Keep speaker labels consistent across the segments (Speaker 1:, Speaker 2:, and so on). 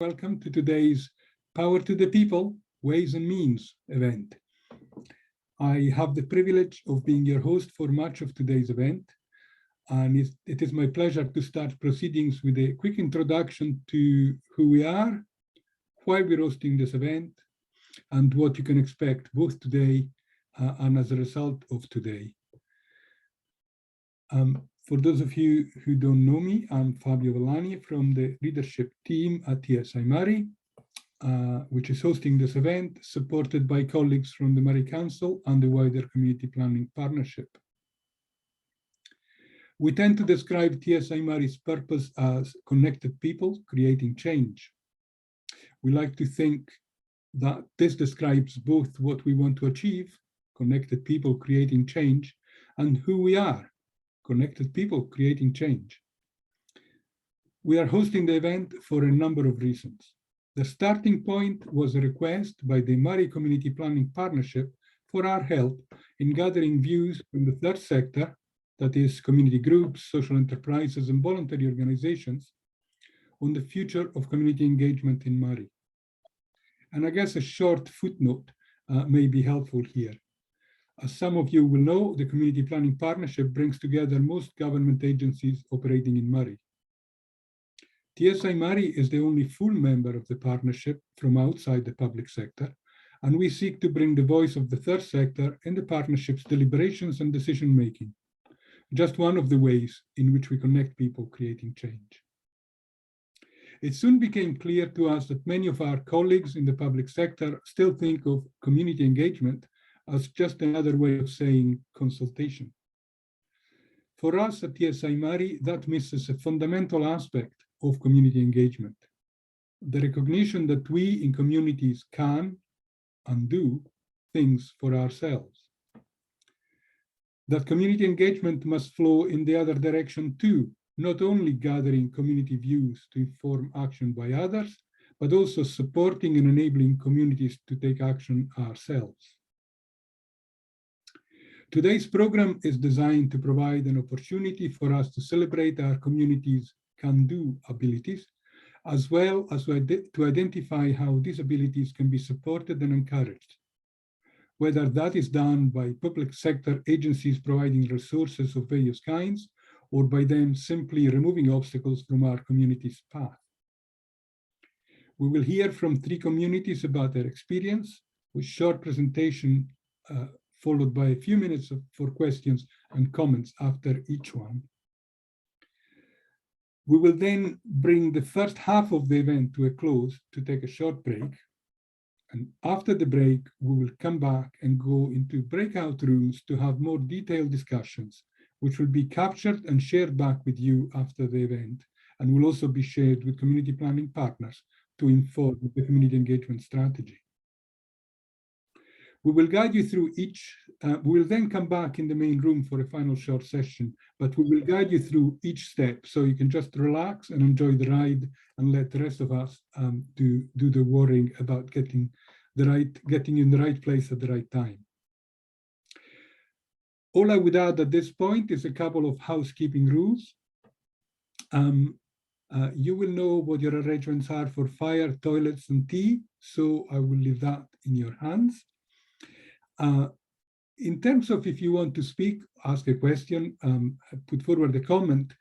Speaker 1: Welcome to today's Power to the People, Ways and Means event. I have the privilege of being your host for much of today's event, and it is my pleasure to start proceedings with a quick introduction to who we are, why we're hosting this event, and what you can expect both today and as a result of today. For those of you who don't know me, I'm Fabio Villani from the leadership team at tsiMORAY, which is hosting this event, supported by colleagues from the Moray Council and the wider Community Planning Partnership. We tend to describe tsiMORAY's purpose as connected people creating change. We like to think that this describes both what we want to achieve, connected people creating change, and who we are, connected people creating change. We are hosting the event for a number of reasons. The starting point was a request by the Moray Community Planning Partnership for our help in gathering views from the third sector, that is community groups, social enterprises, and voluntary organizations, on the future of community engagement in Moray. And I guess a short footnote may be helpful here. As some of you will know, the Community Planning Partnership brings together most government agencies operating in Moray. tsiMORAY is the only full member of the partnership from outside the public sector, and we seek to bring the voice of the third sector in the partnership's deliberations and decision-making. Just one of the ways in which we connect people creating change. It soon became clear to us that many of our colleagues in the public sector still think of community engagement as just another way of saying consultation. For us at tsiMORAY, that misses a fundamental aspect of community engagement, the recognition that we in communities can and do things for ourselves. That community engagement must flow in the other direction too, not only gathering community views to inform action by others, but also supporting and enabling communities to take action ourselves. Today's program is designed to provide an opportunity for us to celebrate our community's can-do abilities, as well as to identify how these abilities can be supported and encouraged, whether that is done by public sector agencies providing resources of various kinds, or by them simply removing obstacles from our community's path. We will hear from 3 communities about their experience, with short presentation followed by a few minutes for questions and comments after each one. We will then bring the first half of the event to a close to take a short break. And after the break, we will come back and go into breakout rooms to have more detailed discussions, which will be captured and shared back with you after the event, and will also be shared with community planning partners to inform the community engagement strategy. We will guide you through each, we will then come back in the main room for a final short session, but we will guide you through each step so you can just relax and enjoy the ride and let the rest of us do the worrying about getting in the right place at the right time. All I would add at this point is a couple of housekeeping rules. You will know what your arrangements are for fire, toilets, and tea, so I will leave that in your hands. In terms of if you want to speak, ask a question, put forward a comment,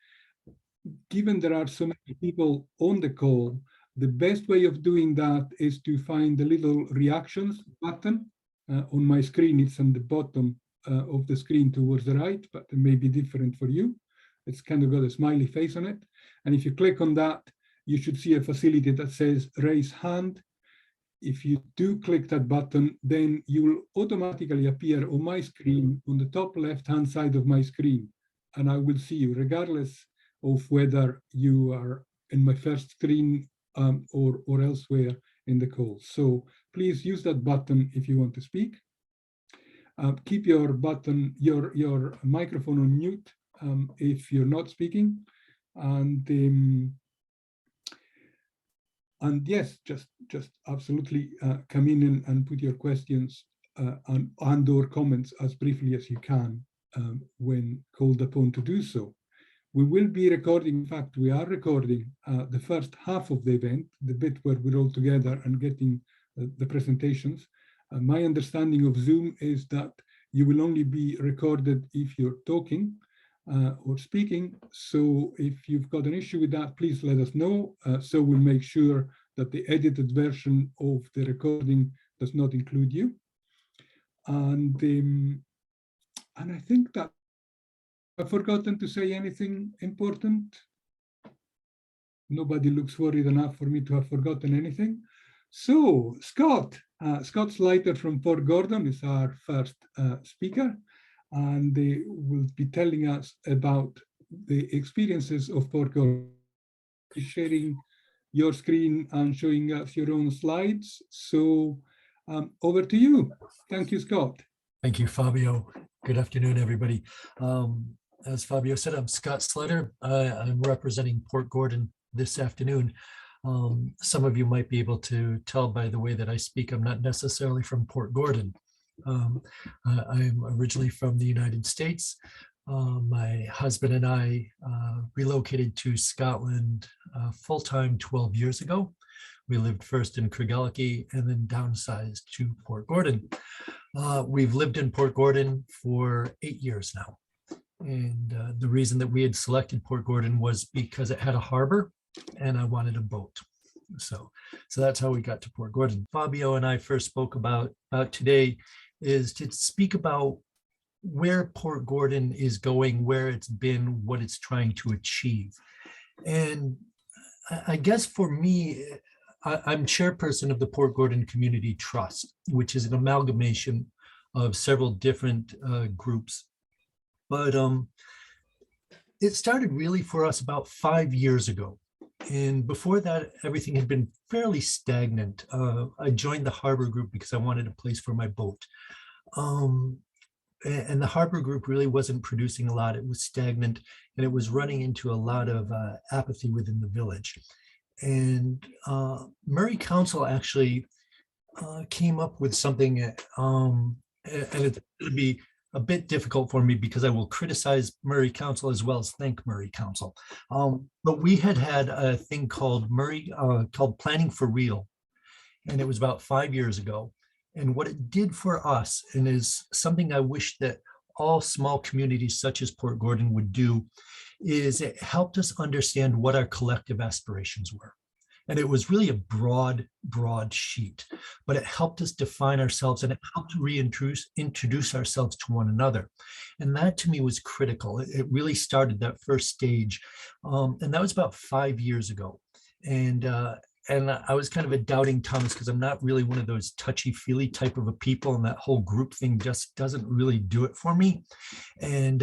Speaker 1: given there are so many people on the call, the best way of doing that is to find the little reactions button on my screen. It's on the bottom of the screen towards the right, but it may be different for you. It's kind of got a smiley face on it. And if you click on that, you should see a facility that says raise hand. If you do click that button, then you will automatically appear on my screen on the top left-hand side of my screen. And I will see you regardless of whether you are in my first screen or elsewhere in the call. So please use that button if you want to speak. Keep your microphone on mute if you're not speaking. And yes, just absolutely come in and put your questions and or comments as briefly as you can when called upon to do so. We will be recording, in fact, we are recording the first half of the event, the bit where we're all together and getting the presentations. My understanding of Zoom is that you will only be recorded if you're talking or speaking. So if you've got an issue with that, please let us know. So we'll make sure that the edited version of the recording does not include you. And I think that I've forgotten to say anything important. Nobody looks worried enough for me to have forgotten anything. So Scott Slater from Portgordon is our first speaker, and they will be telling us about the experiences of Portgordon. Sharing your screen and showing us your own slides. So over to you. Thank you, Scott.
Speaker 2: Thank you, Fabio. Good afternoon, everybody. As Fabio said, I'm Scott Slater. I'm representing Portgordon this afternoon. Some of you might be able to tell by the way that I speak, I'm not necessarily from Portgordon. I'm originally from the United States. My husband and I relocated to Scotland full-time 12 years ago. We lived first in Craigellachie and then downsized to Portgordon. We've lived in Portgordon for 8 years now. And the reason that we had selected Portgordon was because it had a harbor and I wanted a boat. So that's how we got to Portgordon. Fabio and I first spoke about today is to speak about where Portgordon is going, where it's been, what it's trying to achieve. And I guess for me, I'm chairperson of the Portgordon Community Trust, which is an amalgamation of several different groups. But it started really for us about 5 years ago. And before that, everything had been fairly stagnant. I joined the Harbour group because I wanted a place for my boat. And the Harbour group really wasn't producing a lot. It was stagnant and it was running into a lot of apathy within the village. And Moray Council actually came up with something, and it's going to be a bit difficult for me because I will criticize Moray Council as well as thank Moray Council. But we had a thing called called Planning for Real, and it was about 5 years ago. And what it did for us, and is something I wish that all small communities such as Portgordon would do, is it helped us understand what our collective aspirations were. And it was really a broad sheet, but it helped us define ourselves and it helped introduce ourselves to one another. And that to me was critical. It really started that first stage. And that was about 5 years ago. And I was kind of a doubting Thomas because I'm not really one of those touchy-feely type of a people, and that whole group thing just doesn't really do it for me. And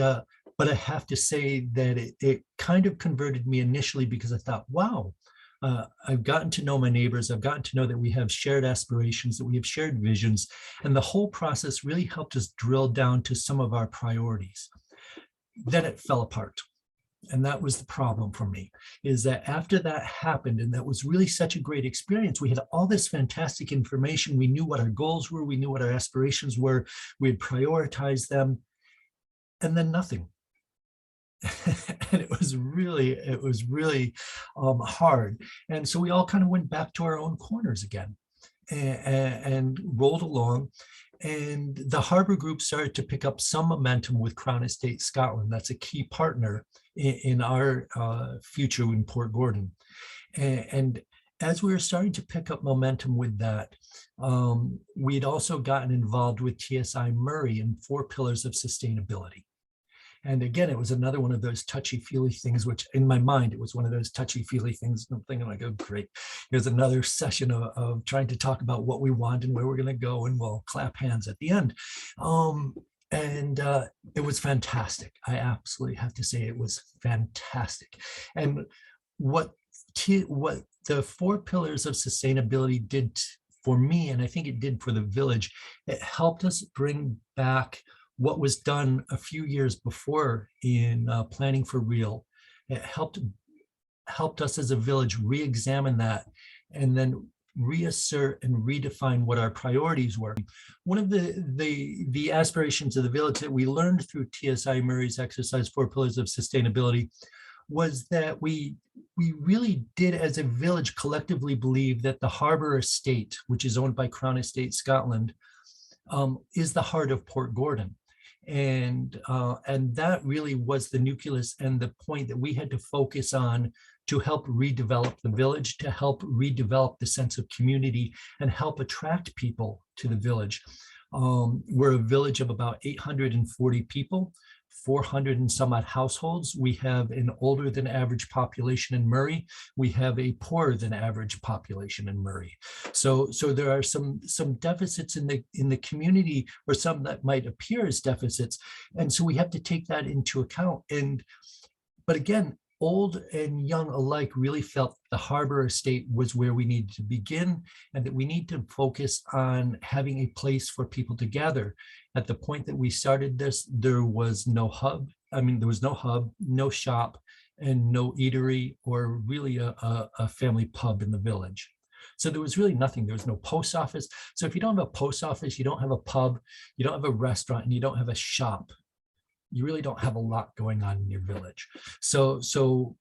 Speaker 2: but I have to say that it kind of converted me initially because I thought, wow, I've gotten to know my neighbors. I've gotten to know that we have shared aspirations, that we have shared visions, and the whole process really helped us drill down to some of our priorities. Then it fell apart. And that was the problem for me, is that after that happened, and that was really such a great experience, we had all this fantastic information. We knew what our goals were. We knew what our aspirations were. We had prioritized them, and then nothing. And it was really hard. And so we all kind of went back to our own corners again and rolled along. And the Harbour group started to pick up some momentum with Crown Estate Scotland. That's a key partner in our future in Portgordon. And as we were starting to pick up momentum with that, we'd also gotten involved with tsiMORAY in 4 pillars of sustainability. And again, it was another one of those touchy-feely things, which in my mind, it was one of those touchy-feely things. I'm thinking like, oh, great. Here's another session of trying to talk about what we want and where we're going to go, and we'll clap hands at the end. It was fantastic. I absolutely have to say it was fantastic. And what the 4 pillars of sustainability did for me, and I think it did for the village, it helped us bring back what was done a few years before in Planning for Real. It helped us as a village re-examine that and then reassert and redefine what our priorities were. One of the aspirations of the village that we learned through tsiMORAY's exercise 4 pillars of sustainability was that we really did, as a village, collectively believe that the Harbour estate, which is owned by Crown Estate Scotland, is the heart of Portgordon. And that really was the nucleus and the point that we had to focus on to help redevelop the village, to help redevelop the sense of community and help attract people to the village. We're a village of about 840 people, 400 and some odd households. We have an older than average population in Moray. We have a poorer than average population in Moray. So there are some deficits in the community, or some that might appear as deficits. And so we have to take that into account. But again, old and young alike really felt the Harbour estate was where we needed to begin, and that we need to focus on having a place for people to gather. At the point that we started this, there was no hub. I mean, there was no hub, no shop, and no eatery, or really a family pub in the village. So there was really nothing. There was no post office. So if you don't have a post office, you don't have a pub, you don't have a restaurant, and you don't have a shop, you really don't have a lot going on in your village. So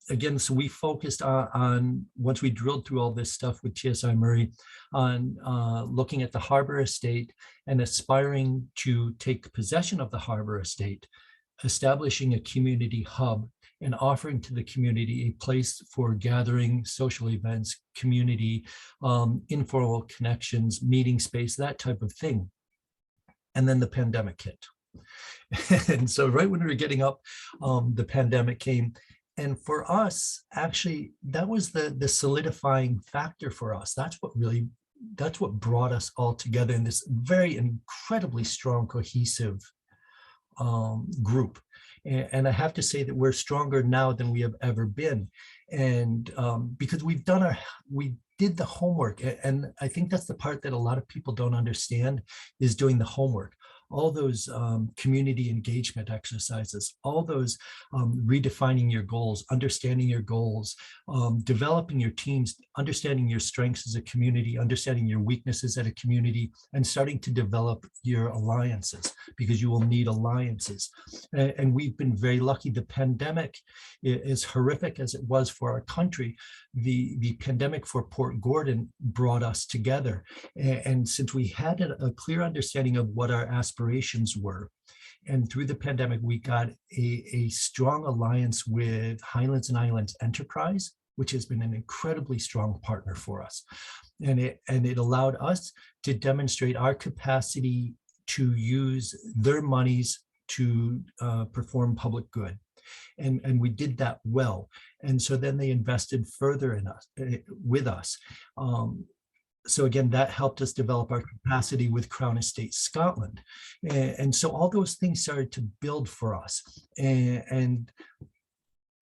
Speaker 2: again, so we focused on once we drilled through all this stuff with tsiMORAY, on looking at the Harbour estate and aspiring to take possession of the Harbour estate, establishing a community hub and offering to the community a place for gathering, social events, community, informal connections, meeting space, that type of thing. And then the pandemic hit. And so right when we were getting up, the pandemic came. And for us, actually, that was the solidifying factor for us. That's what brought us all together in this very incredibly strong, cohesive group. And I have to say that we're stronger now than we have ever been. And because we did the homework. And I think that's the part that a lot of people don't understand, is doing the homework. All those community engagement exercises, all those redefining your goals, understanding your goals, developing your teams, understanding your strengths as a community, understanding your weaknesses as a community, and starting to develop your alliances, because you will need alliances. And we've been very lucky. The pandemic, as horrific as it was for our country, the pandemic for Portgordon brought us together. And since we had a clear understanding of what our aspirations were, and through the pandemic, we got a strong alliance with Highlands and Islands Enterprise, which has been an incredibly strong partner for us. And it allowed us to demonstrate our capacity to use their monies to perform public good. And we did that well. And so then they invested further in us, with us. So again, that helped us develop our capacity with Crown Estate Scotland. And so all those things started to build for us. And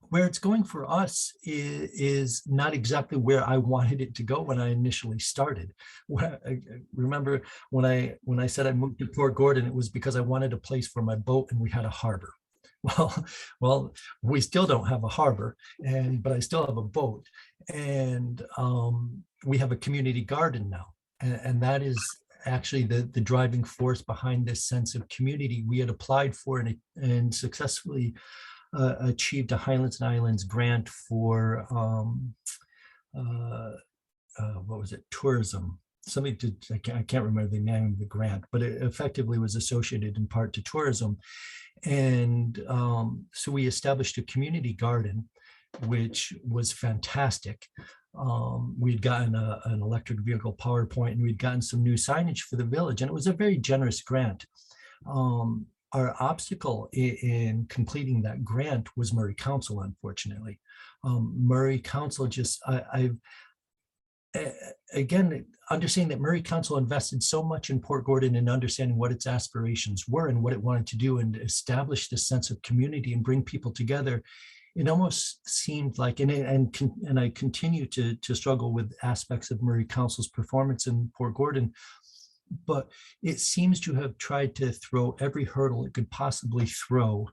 Speaker 2: where it's going for us is not exactly where I wanted it to go when I initially started. I remember when I said I moved to Portgordon, it was because I wanted a place for my boat, and we had a harbor. Well, we still don't have a harbor, but I still have a boat, and we have a community garden now, and that is actually the driving force behind this sense of community. We had applied for and successfully achieved a Highlands and Islands grant for what was it, tourism. I can't remember the name of the grant, but it effectively was associated in part to tourism. And so we established a community garden, which was fantastic. We'd gotten an electric vehicle power point, and we'd gotten some new signage for the village, and it was a very generous grant. Our obstacle in completing that grant was Moray Council, unfortunately. Moray Council again, understanding that Moray Council invested so much in Portgordon and understanding what its aspirations were and what it wanted to do and establish this sense of community and bring people together, it almost seemed like, and I continue to struggle with aspects of Moray Council's performance in Portgordon, but it seems to have tried to throw every hurdle it could possibly throw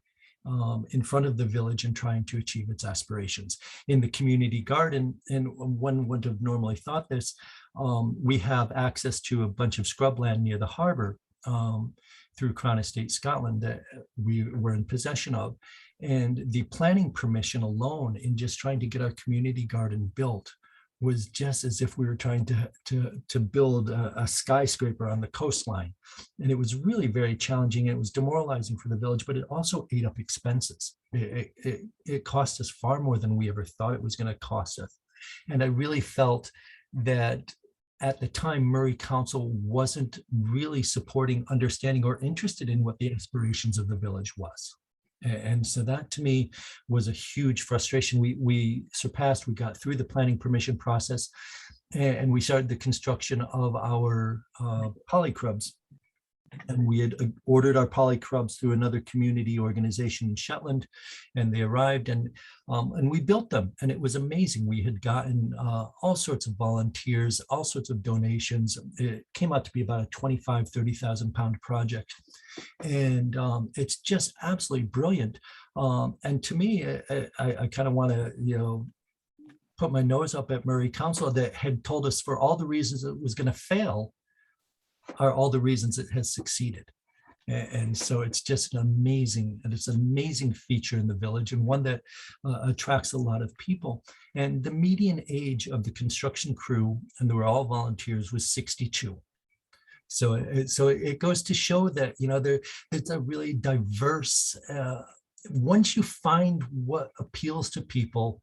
Speaker 2: in front of the village and trying to achieve its aspirations. In the community garden, and one wouldn't have normally thought this, we have access to a bunch of scrubland near the harbour through Crown Estate Scotland that we were in possession of. And the planning permission alone in just trying to get our community garden built was just as if we were trying to build a skyscraper on the coastline. And it was really very challenging. It was demoralizing for the village, but it also ate up expenses. It cost us far more than we ever thought it was going to cost us. And I really felt that at the time, Moray Council wasn't really supporting, understanding, or interested in what the aspirations of the village was. And so that to me was a huge frustration. We got through the planning permission process, and we started the construction of our polycrubs. And we had ordered our polycrubs through another community organization in Shetland, and they arrived, and we built them, and it was amazing. We had gotten all sorts of volunteers, all sorts of donations. It came out to be about a 25, 30,000 pound project, and it's just absolutely brilliant. And to me, I kind of want to, put my nose up at Moray Council that had told us for all the reasons it was going to fail are all the reasons it has succeeded. And so it's just an amazing feature in the village, and one that attracts a lot of people. And the median age of the construction crew, and they were all volunteers, was 62. So it goes to show that, it's a really diverse, once you find what appeals to people,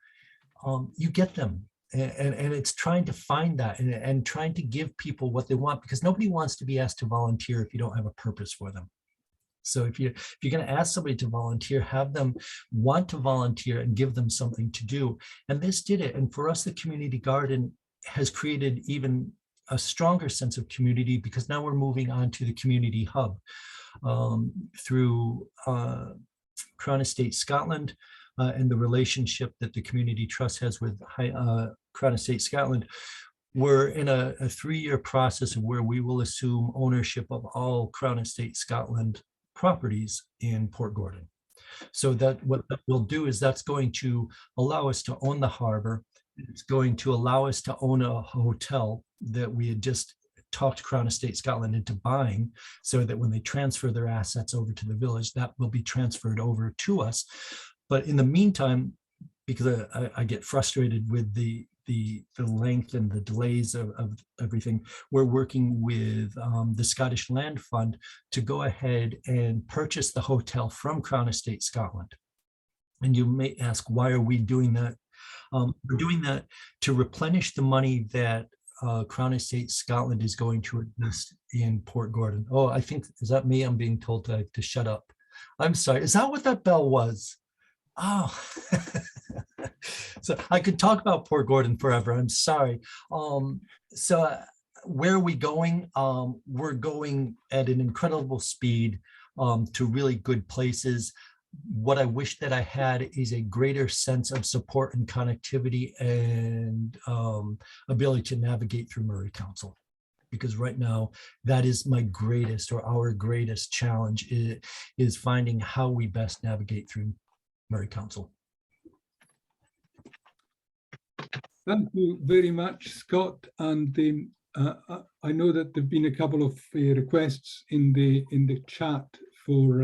Speaker 2: you get them. And it's trying to find that and trying to give people what they want, because nobody wants to be asked to volunteer if you don't have a purpose for them. So if you're going to ask somebody to volunteer, have them want to volunteer and give them something to do. And this did it. And for us, the community garden has created even a stronger sense of community, because now we're moving on to the community hub through Crown Estate Scotland. And the relationship that the Community Trust has with Crown Estate Scotland. We're in a 3-year process where we will assume ownership of all Crown Estate Scotland properties in Portgordon. So that what that will do is that's going to allow us to own the harbor. It's going to allow us to own a hotel that we had just talked Crown Estate Scotland into buying, so that when they transfer their assets over to the village, that will be transferred over to us. But in the meantime, because I get frustrated with the length and the delays of everything, we're working with the Scottish Land Fund to go ahead and purchase the hotel from Crown Estate Scotland. And you may ask, why are we doing that? We're doing that to replenish the money that Crown Estate Scotland is going to invest in Portgordon. Oh, I think, is that me? I'm being told to shut up. I'm sorry. Is that what that bell was? Oh, so I could talk about Portgordon forever. I'm sorry. Where are we going? We're going at an incredible speed to really good places. What I wish that I had is a greater sense of support and connectivity and ability to navigate through Moray Council. Because right now, that is my greatest, or our greatest challenge is finding how we best navigate through Moray Council.
Speaker 1: Thank you very much, Scott. And I know that there've been a couple of requests in the chat for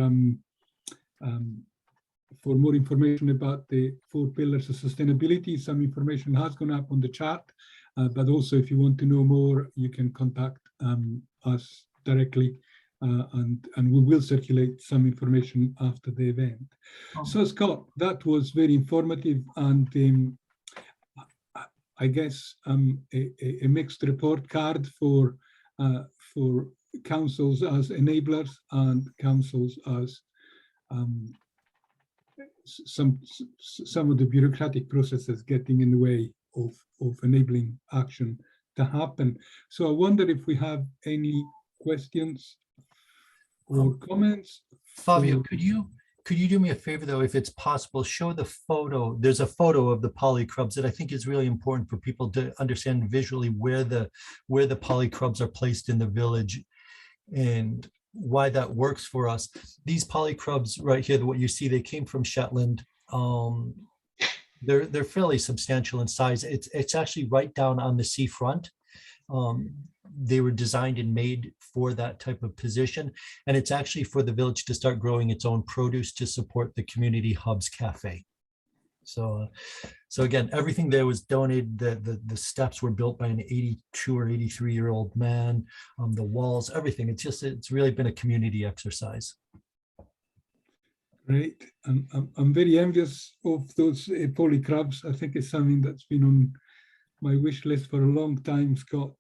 Speaker 1: more information about the 4 pillars of sustainability. Some information has gone up on the chat, but also if you want to know more, you can contact us directly. And we will circulate some information after the event. So Scott, that was very informative, and I guess a mixed report card for councils as enablers and councils as some of the bureaucratic processes getting in the way of enabling action to happen. So I wonder if we have any questions or comments.
Speaker 2: Fabio, could you do me a favor, though, if it's possible, show the photo. There's a photo of the polycrubs that I think is really important for people to understand visually where the polycrubs are placed in the village and why that works for us. These polycrubs right here, what you see, they came from Shetland. They're fairly substantial in size. It's actually right down on the seafront. they were designed and made for that type of position. And it's actually for the village to start growing its own produce to support the community hubs cafe. So again, everything there was donated. The steps were built by an 82 or 83-year-old man. The walls, everything. It's really been a community exercise.
Speaker 1: Great. I'm very envious of those poly crabs. I think it's something that's been on my wish list for a long time, Scott.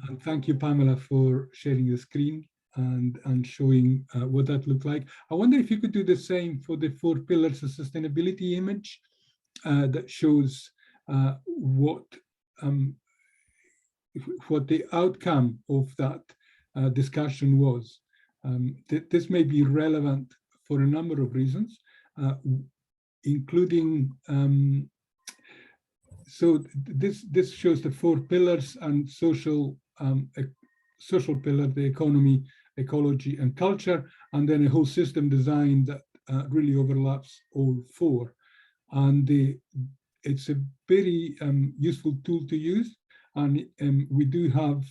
Speaker 1: And thank you, Pamela, for sharing the screen and showing what that looked like. I wonder if you could do the same for the 4 pillars of sustainability image that shows what the outcome of that discussion was. This may be relevant for a number of reasons, including so this shows the 4 pillars and social pillar, the economy, ecology, and culture, and then a whole system design that really overlaps all 4. And it's a very useful tool to use. And we do have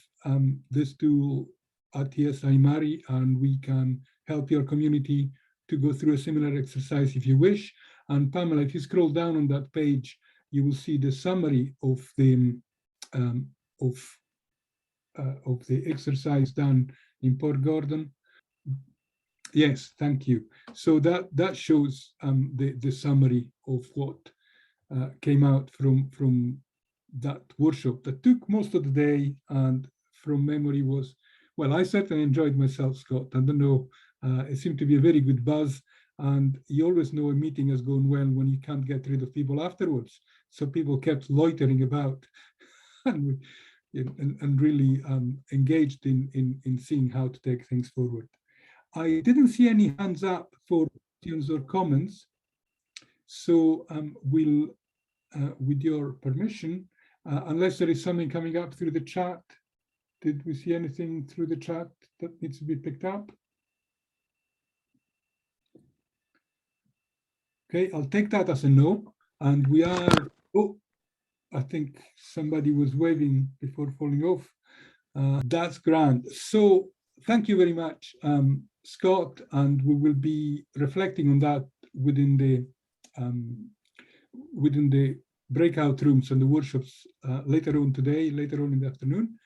Speaker 1: this tool at tsiMORAY, and we can help your community to go through a similar exercise if you wish. And Pamela, if you scroll down on that page, you will see the summary of the exercise done in Portgordon. Yes, thank you. So that shows the summary of what came out from that workshop that took most of the day, and from memory was, well, I certainly enjoyed myself, Scott. I don't know, it seemed to be a very good buzz, and you always know a meeting has gone well when you can't get rid of people afterwards. So people kept loitering about and really engaged in seeing how to take things forward. I didn't see any hands up for questions or comments, so we'll, with your permission, unless there is something coming up through the chat. Did we see anything through the chat that needs to be picked up? Okay, I'll take that as a no. And we are, oh, I think somebody was waving before falling off. That's grand. So thank you very much, Scott, and we will be reflecting on that within the breakout rooms and the workshops later on today, later on in the afternoon.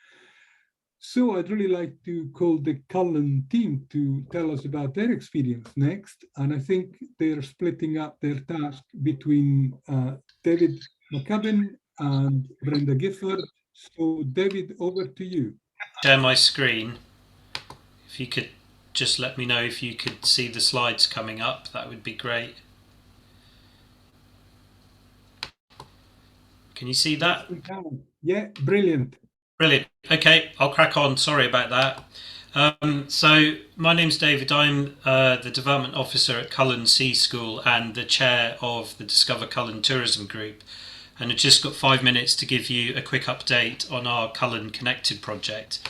Speaker 1: So I'd really like to call the Cullen team to tell us about their experience next. And I think they're splitting up their task between David McCubbin and Brenda Gifford. So David, over to you.
Speaker 3: Share my screen. If you could just let me know if you could see the slides coming up, that would be great. Can you see that?
Speaker 1: We can. Yeah, brilliant.
Speaker 3: Brilliant. Okay, I'll crack on. Sorry about that. So my name's David. I'm the Development Officer at Cullen Sea School and the Chair of the Discover Cullen Tourism Group. And I've just got 5 minutes to give you a quick update on our Cullen Connected project.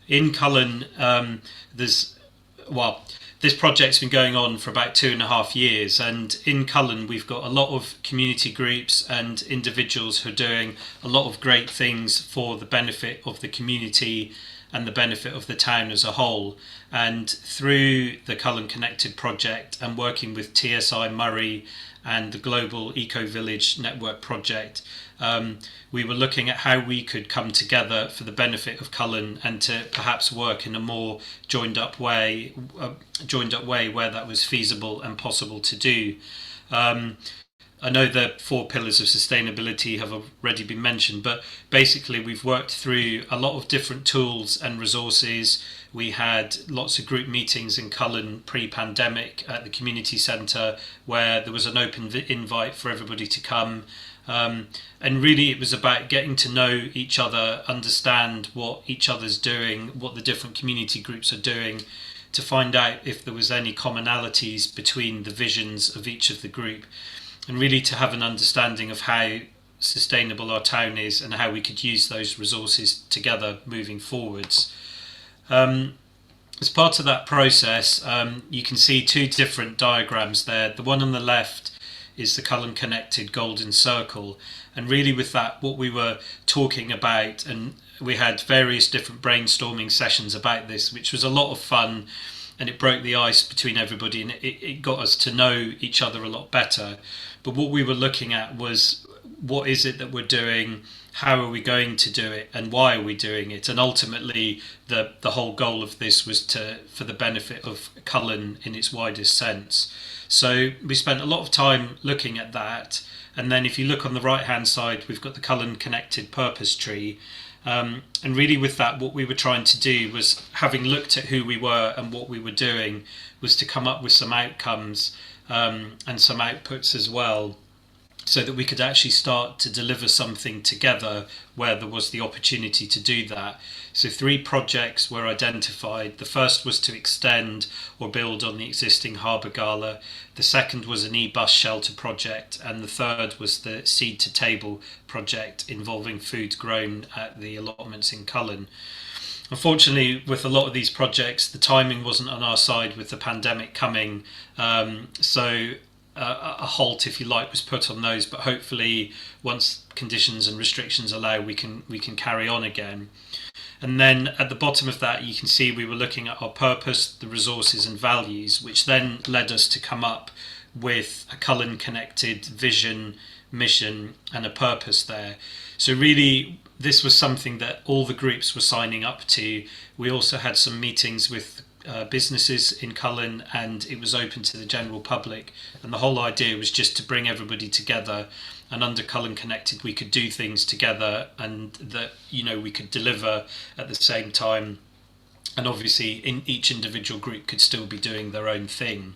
Speaker 3: In Cullen, this project's been going on for about 2.5 years, and in Cullen we've got a lot of community groups and individuals who are doing a lot of great things for the benefit of the community and the benefit of the town as a whole. And through the Cullen Connected project and working with tsiMORAY and the Global Eco Village Network project, we were looking at how we could come together for the benefit of Cullen and to perhaps work in a more joined up way where that was feasible and possible to do. I know the 4 pillars of sustainability have already been mentioned, but basically we've worked through a lot of different tools and resources. We had lots of group meetings in Cullen pre-pandemic at the community centre where there was an open invite for everybody to come. And really it was about getting to know each other, understand what each other's doing, what the different community groups are doing, to find out if there was any commonalities between the visions of each of the group, and really to have an understanding of how sustainable our town is and how we could use those resources together moving forwards. As part of that process, you can see 2 different diagrams there. The one on the left is the Cullen Connected Golden Circle. And really with that, what we were talking about, and we had various different brainstorming sessions about this, which was a lot of fun, and it broke the ice between everybody, and it got us to know each other a lot better. But what we were looking at was, what is it that we're doing? How are we going to do it, and why are we doing it? And ultimately, the whole goal of this was for the benefit of Cullen in its widest sense. So we spent a lot of time looking at that. And then if you look on the right hand side, we've got the Cullen Connected Purpose Tree. And really with that, what we were trying to do was, having looked at who we were and what we were doing, was to come up with some outcomes and some outputs as well, so that we could actually start to deliver something together where there was the opportunity to do that. So 3 projects were identified. The first was to extend or build on the existing Harbour Gala. The second was an e-bus shelter project, and the third was the Seed to Table project involving food grown at the allotments in Cullen. Unfortunately, with a lot of these projects, the timing wasn't on our side with the pandemic coming, so a halt, if you like, was put on those. But hopefully, once conditions and restrictions allow, we can carry on again. And then at the bottom of that, you can see we were looking at our purpose, the resources and values, which then led us to come up with a Cullen Connected vision, mission and a purpose there. So really, this was something that all the groups were signing up to. We also had some meetings with businesses in Cullen, and it was open to the general public. And the whole idea was just to bring everybody together, and under Cullen Connected we could do things together, and that, you know, we could deliver at the same time, and obviously in each individual group could still be doing their own thing.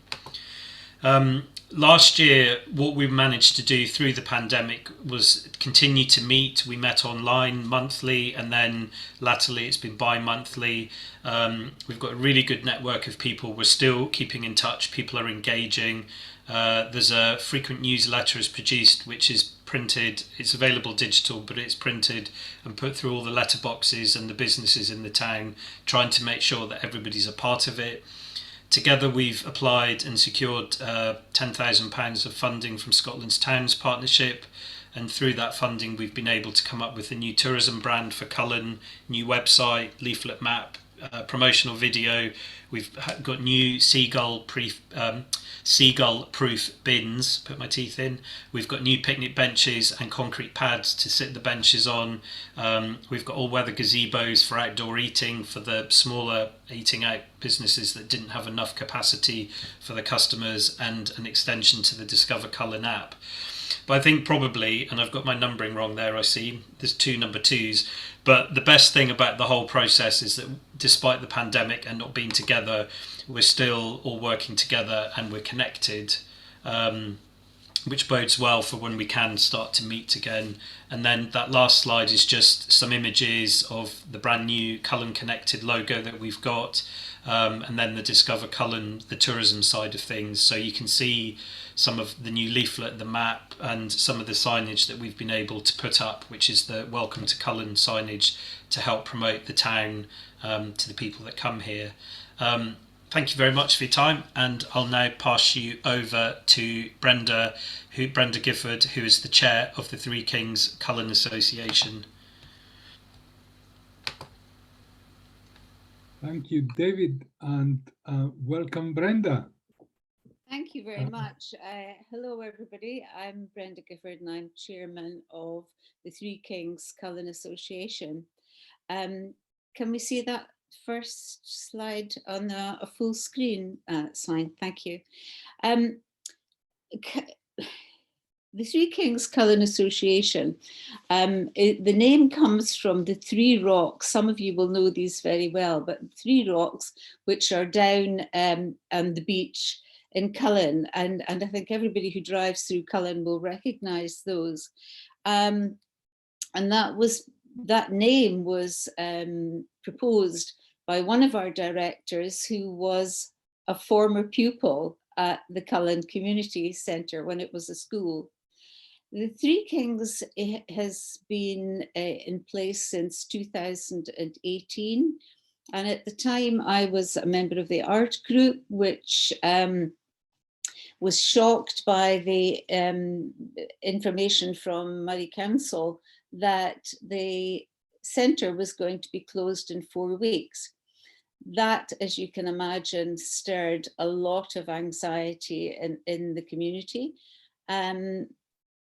Speaker 3: Last year, what we managed to do through the pandemic was continue to meet. We met online monthly, and then latterly it's been bi-monthly. We've got a really good network of people. We're still keeping in touch. People are engaging. There's a frequent newsletter is produced, which is printed. It's available digital, but it's printed and put through all the letterboxes and the businesses in the town, trying to make sure that everybody's a part of it. Together we've applied and secured £10,000 of funding from Scotland's Towns Partnership, and through that funding we've been able to come up with a new tourism brand for Cullen, new website, leaflet map, promotional video. We've got new seagull-proof bins, put my teeth in. We've got new picnic benches and concrete pads to sit the benches on. We've got all-weather gazebos for outdoor eating for the smaller eating out businesses that didn't have enough capacity for the customers, and an extension to the Discover Cullen app. But I think probably, and I've got my numbering wrong there, I see there's 2 number 2s, but the best thing about the whole process is that despite the pandemic and not being together, we're still all working together and we're connected, which bodes well for when we can start to meet again. And then that last slide is just some images of the brand new Cullen Connected logo that we've got, and then the Discover Cullen, the tourism side of things. So you can see some of the new leaflet, the map, and some of the signage that we've been able to put up, which is the Welcome to Cullen signage to help promote the town to the people that come here. Thank you very much for your time, and I'll now pass you over to Brenda Gifford, who is the chair of the Three Kings Cullen Association.
Speaker 1: Thank you, David, and welcome, Brenda.
Speaker 4: Thank you very much. Hello, everybody. I'm Brenda Gifford, and I'm chairman of the Three Kings Cullen Association. Can we see that first slide on a full screen sign? Thank you. The Three Kings Cullen Association, the name comes from the 3 rocks. Some of you will know these very well, but 3 rocks which are down on the beach in Cullen, and I think everybody who drives through Cullen will recognise those. And that name was proposed by one of our directors, who was a former pupil at the Cullen Community Centre when it was a school. The Three Kings has been in place since 2018. And at the time I was a member of the art group, which was shocked by the information from Moray Council that the centre was going to be closed in 4 weeks. That, as you can imagine, stirred a lot of anxiety in the community.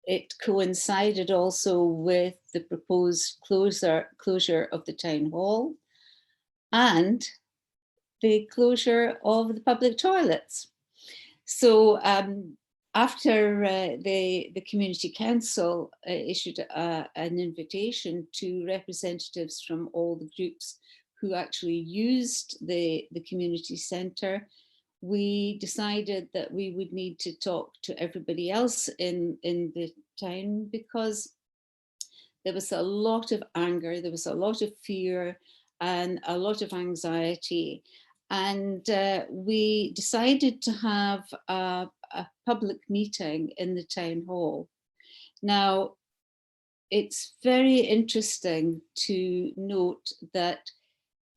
Speaker 4: It coincided also with the proposed closure of the town hall and the closure of the public toilets. So after the community council issued an invitation to representatives from all the groups who actually used the community centre, we decided that we would need to talk to everybody else in the town, because there was a lot of anger, there was a lot of fear and a lot of anxiety. And we decided to have a public meeting in the town hall. Now, it's very interesting to note that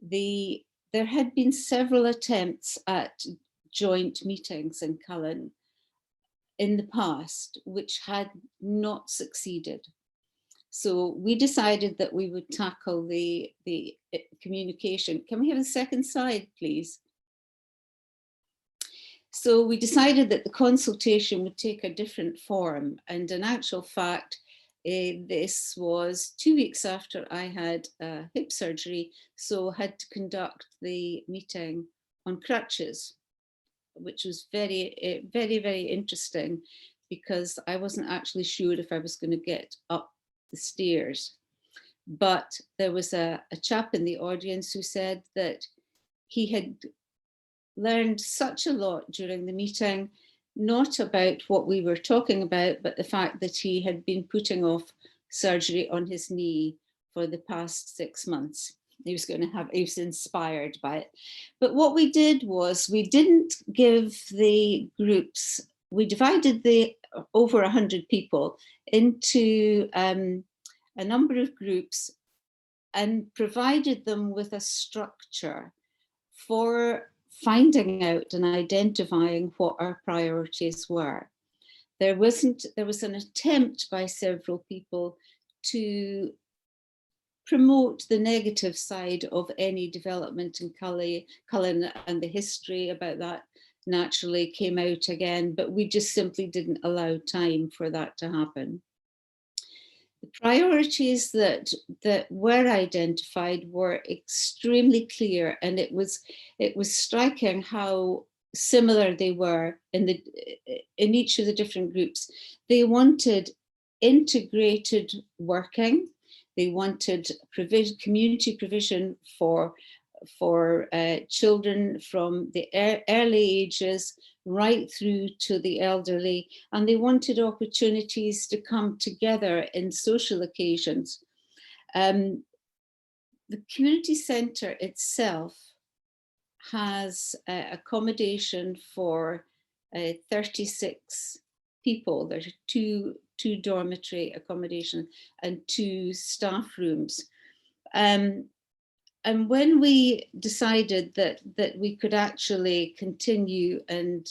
Speaker 4: there had been several attempts at joint meetings in Cullen in the past, which had not succeeded. So we decided that we would tackle the communication. Can we have a second slide, please? So we decided that the consultation would take a different form, and in actual fact, this was 2 weeks after I had hip surgery, so had to conduct the meeting on crutches, which was very, very interesting, because I wasn't actually sure if I was going to get up the stairs. But there was a chap in the audience who said that he had learned such a lot during the meeting, not about what we were talking about, but the fact that he had been putting off surgery on his knee for the past 6 months. He was inspired by it. But what we did was we didn't give the groups, we divided the over 100 people into a number of groups and provided them with a structure for finding out and identifying what our priorities were. There was an attempt by several people to promote the negative side of any development in Cullen, and the history about that naturally came out again, but we just simply didn't allow time for that to happen. The priorities that were identified were extremely clear, and it was striking how similar they were in each of the different groups. They wanted integrated working. They wanted community provision for children from the early ages right through to the elderly, and they wanted opportunities to come together in social occasions. The community centre itself has accommodation for 36 people. There's two dormitory accommodation and 2 staff rooms. And when we decided that we could actually continue, and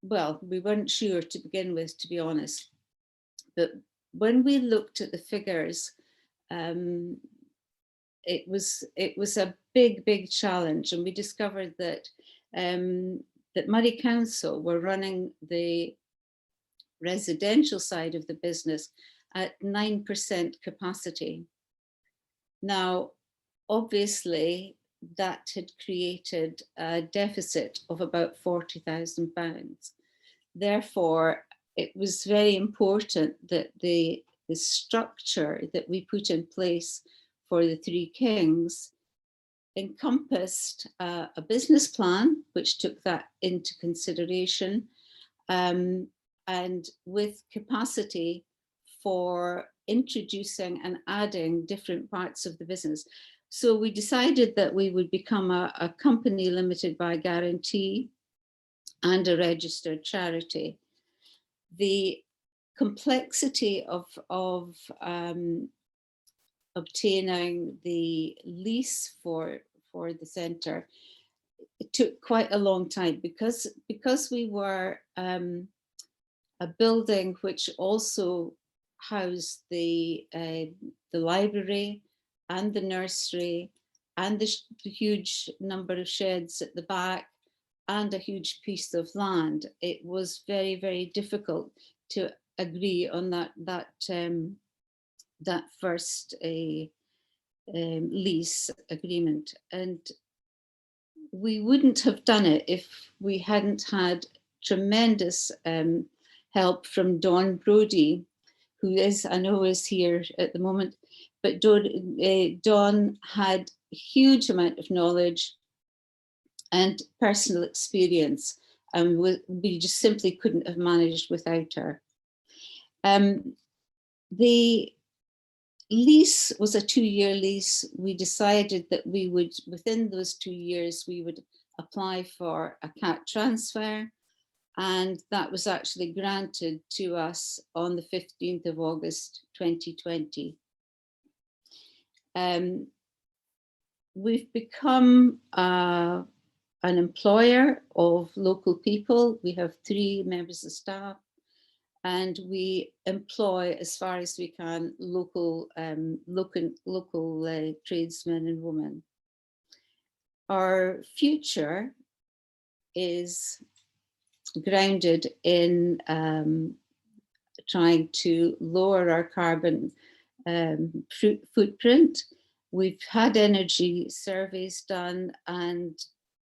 Speaker 4: well, we weren't sure to begin with, to be honest, but when we looked at the figures, it was a big challenge, and we discovered that that Moray Council were running the residential side of the business at 9% capacity. Now, obviously, that had created a deficit of about £40,000. Therefore, it was very important that the structure that we put in place for the 3 Kings encompassed a business plan, which took that into consideration, and with capacity for introducing and adding different parts of the business. So we decided that we would become a company limited by guarantee and a registered charity. The complexity of obtaining the lease for the centre it took quite a long time because we were a building which also housed the library and the nursery and the huge number of sheds at the back and a huge piece of land. It was very, very difficult to agree on that first lease agreement, and we wouldn't have done it if we hadn't had tremendous help from Don Brodie, who I know is here at the moment, but Don had a huge amount of knowledge and personal experience, and we just simply couldn't have managed without her. The lease was a 2-year lease. We decided that we would, within those 2 years, we would apply for a CAT transfer, and that was actually granted to us on the 15th of August 2020. We've become an employer of local people. We have 3 members of staff, and we employ, as far as we can, local tradesmen and women. Our future is grounded in trying to lower our carbon footprint. We've had energy surveys done, and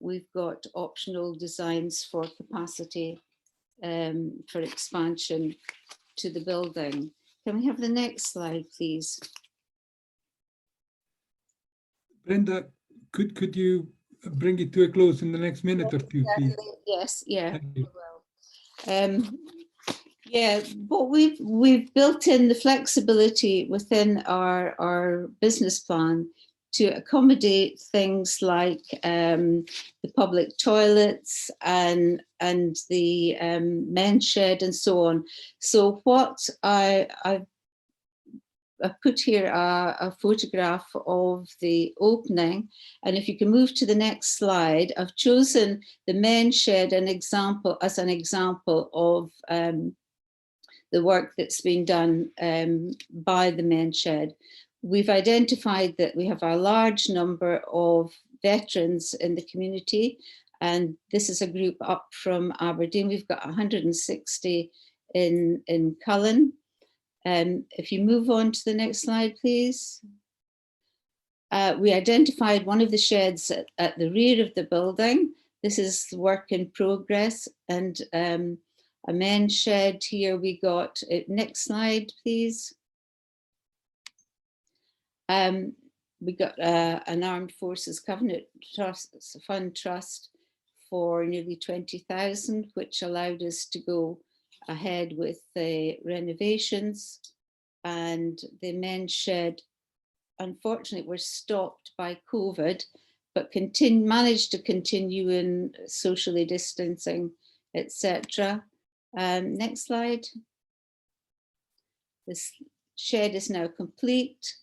Speaker 4: we've got optional designs for capacity for expansion to the building. Can we have the next slide, please?
Speaker 1: Brenda, could you bring it to a close in the next minute or two, please?
Speaker 4: Yes, yeah,
Speaker 1: Thank you.
Speaker 4: well. Yeah, but we've built in the flexibility within our business plan to accommodate things like the public toilets and the men's shed and so on. So what I've put here a photograph of the opening, and if you can move to the next slide, I've chosen the men's shed as an example of the work that's been done by the men's shed. We've identified that we have a large number of veterans in the community, and this is a group up from Aberdeen. We've got 160 in Cullen. If you move on to the next slide, please. We identified one of the sheds at the rear of the building. This is work in progress, and a men's shed here we got. Next slide, please. We got an Armed Forces Covenant Fund Trust for nearly 20,000, which allowed us to go ahead with the renovations. And the men's shed, unfortunately, were stopped by COVID, but managed to continue in socially distancing, etc. Next slide. This shed is now complete.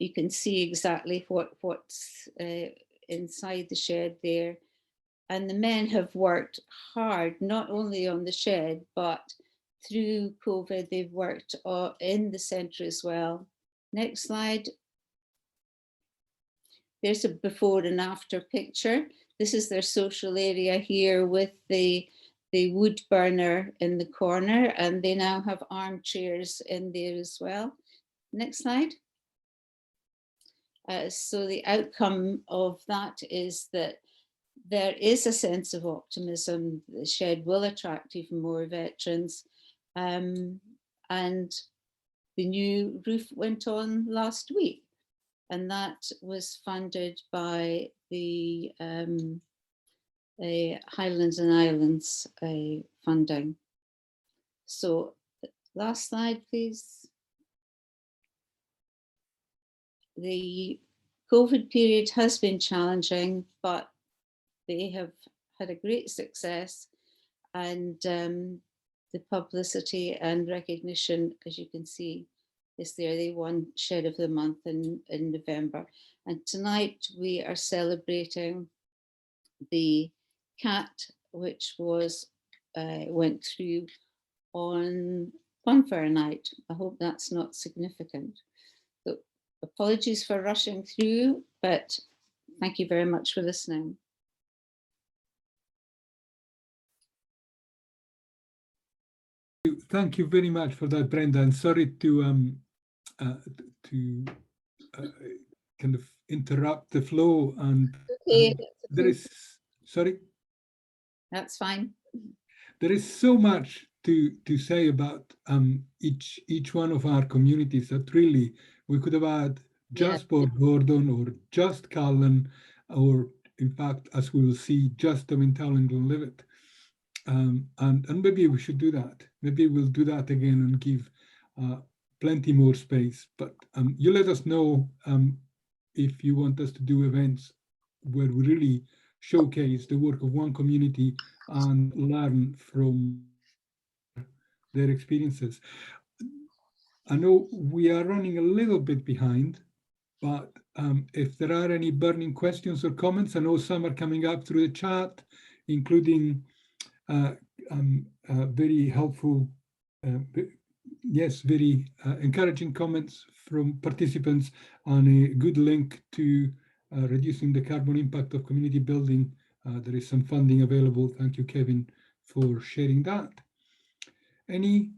Speaker 4: You can see exactly what's inside the shed there. And the men have worked hard, not only on the shed, but through COVID, they've worked in the centre as well. Next slide. There's a before and after picture. This is their social area here with the wood burner in the corner, and they now have armchairs in there as well. Next slide. So the outcome of that is that there is a sense of optimism. The shed will attract even more veterans. And the new roof went on last week, and that was funded by the Highlands and Islands funding. So last slide, please. The COVID period has been challenging, but they have had a great success, and the publicity and recognition, as you can see, is there. They won Shed of the Month in November. And tonight we are celebrating the cat, which was went through on bonfire night. I hope that's not significant. So apologies for rushing through, but thank you very much for listening.
Speaker 1: Thank you very much for that, Brenda. And sorry to kind of interrupt the flow. And
Speaker 4: Okay,
Speaker 1: there is, sorry,
Speaker 4: that's fine.
Speaker 1: there is so much to say about each one of our communities that really we could have had just Portgordon or just Cullen, or in fact, as we will see, just Tomintoul and Glenlivet. And maybe we should do that. Maybe we'll do that again and give plenty more space. But you let us know if you want us to do events where we really showcase the work of one community and learn from their experiences. I know we are running a little bit behind, but if there are any burning questions or comments, I know some are coming up through the chat, including very helpful, very encouraging comments from participants on a good link to reducing the carbon impact of community building. There is some funding available. Thank you, Kevin, for sharing that. Any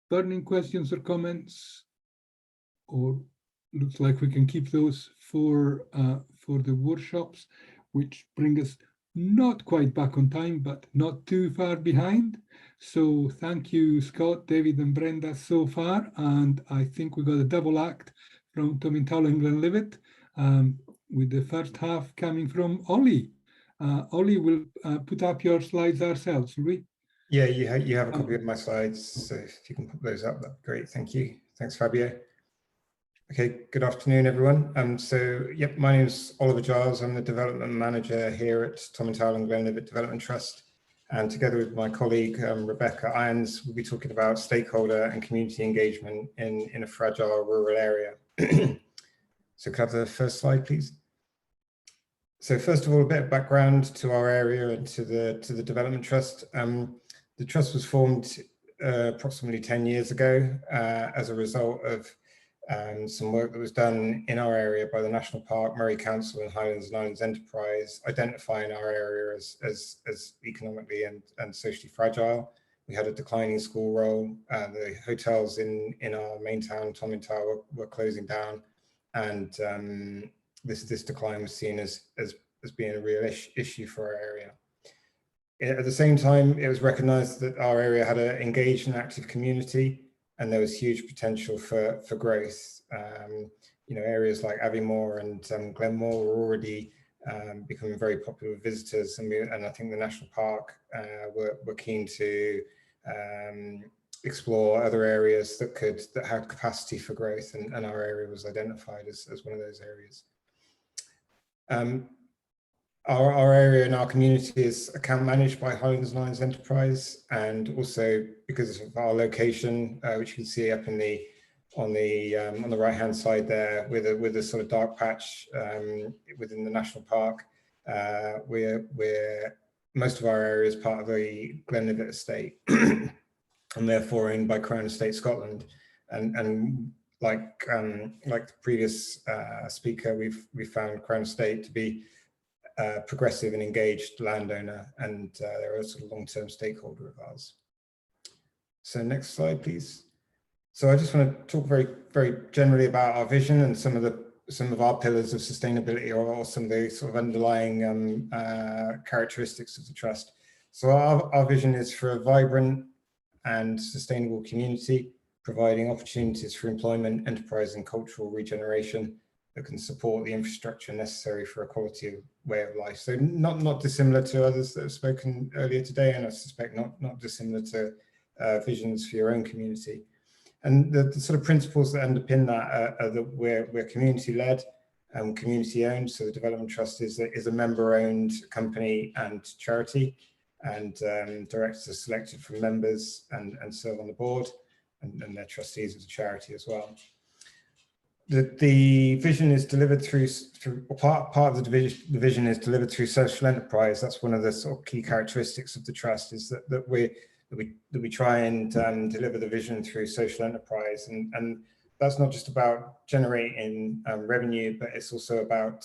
Speaker 1: burning questions or comments? Or looks like we can keep those for the workshops, which bring us not quite back on time, but not too far behind. So thank you, Scott, David, and Brenda so far. And I think we got a double act from Tomintoul and Glenlivet, with the first half coming from Ollie. Ollie will put up your slides ourselves, will we?
Speaker 5: Yeah, you have a copy of my slides, so if you can put those up, that'd be great. Thank you. Thanks, Fabio. Okay, good afternoon, everyone. My name is Oliver Giles. I'm the development manager here at Tomintoul and Glenlivet Development Trust. And together with my colleague, Rebecca Irons, we'll be talking about stakeholder and community engagement in a fragile rural area. So could I have the first slide, please? So first of all, a bit of background to our area and to the Development Trust. The Trust was formed approximately 10 years ago as a result of some work that was done in our area by the National Park, Moray Council and Highlands and Islands Enterprise, identifying our area as economically and socially fragile. We had a declining school roll. The hotels in our main town, Tomintoul, were closing down, and this decline was seen as being a real issue for our area. At the same time, it was recognised that our area had an engaged and active community, and there was huge potential for growth. Areas like Aviemore and Glenmore were already becoming very popular with visitors, and I think the National Park were keen to explore other areas that had capacity for growth, and our area was identified as one of those areas. Our area and our community is account managed by Highlands and Islands Enterprise, and also because of our location, which you can see up on the right hand side there, with a sort of dark patch within the national park, we're most of our area is part of the Glenlivet estate, and therefore owned by Crown Estate Scotland, and like the previous speaker, we found Crown Estate to be progressive and engaged landowner, and they're a sort of long-term stakeholder of ours. So next slide, please. So I just want to talk very, very generally about our vision and some of our pillars of sustainability, or some of the sort of underlying characteristics of the trust. So our vision is for a vibrant and sustainable community, providing opportunities for employment, enterprise, and cultural regeneration that can support the infrastructure necessary for a quality way of life. So not dissimilar to others that have spoken earlier today, and I suspect not dissimilar to visions for your own community. And the sort of principles that underpin that are that we're community-led and community-owned. So the Development Trust is a member-owned company and charity, and directors are selected from members and serve on the board, and they're trustees of the charity as well. the vision is delivered through part of the vision is delivered through social enterprise. That's one of the sort of key characteristics of the trust, is that we try and deliver the vision through social enterprise, and that's not just about generating revenue, but it's also about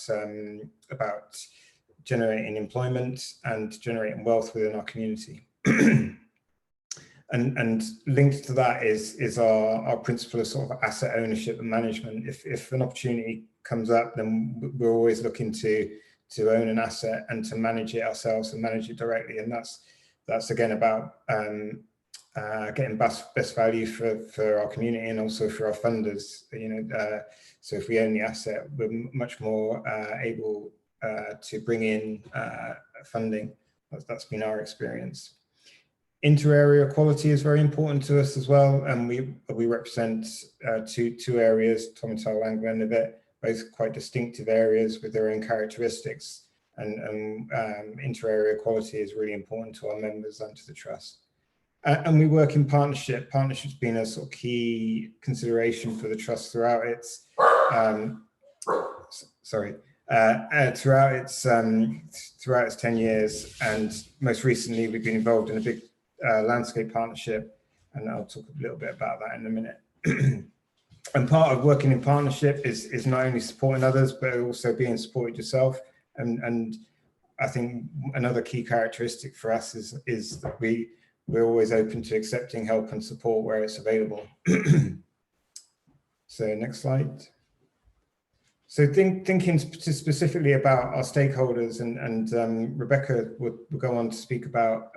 Speaker 5: generating employment and generating wealth within our community. And linked to that is our principle of sort of asset ownership and management. If an opportunity comes up, then we're always looking to own an asset and to manage it ourselves and manage it directly. And that's again about getting best value for our community and also for our funders. So if we own the asset, we're much more able to bring in funding. That's been our experience. Inter-area quality is very important to us as well, and we represent two areas, Tomintoul and Glenlivet, both quite distinctive areas with their own characteristics, and inter-area quality is really important to our members and to the trust. And we work in partnership. Partnership's been a sort of key consideration for the trust throughout its throughout its 10 years, and most recently we've been involved in a big landscape partnership, and I'll talk a little bit about that in a minute. And part of working in partnership is not only supporting others, but also being supported yourself. And I think another key characteristic for us is that we're always open to accepting help and support where it's available. So next slide. So thinking specifically about our stakeholders, and Rebecca will go on to speak about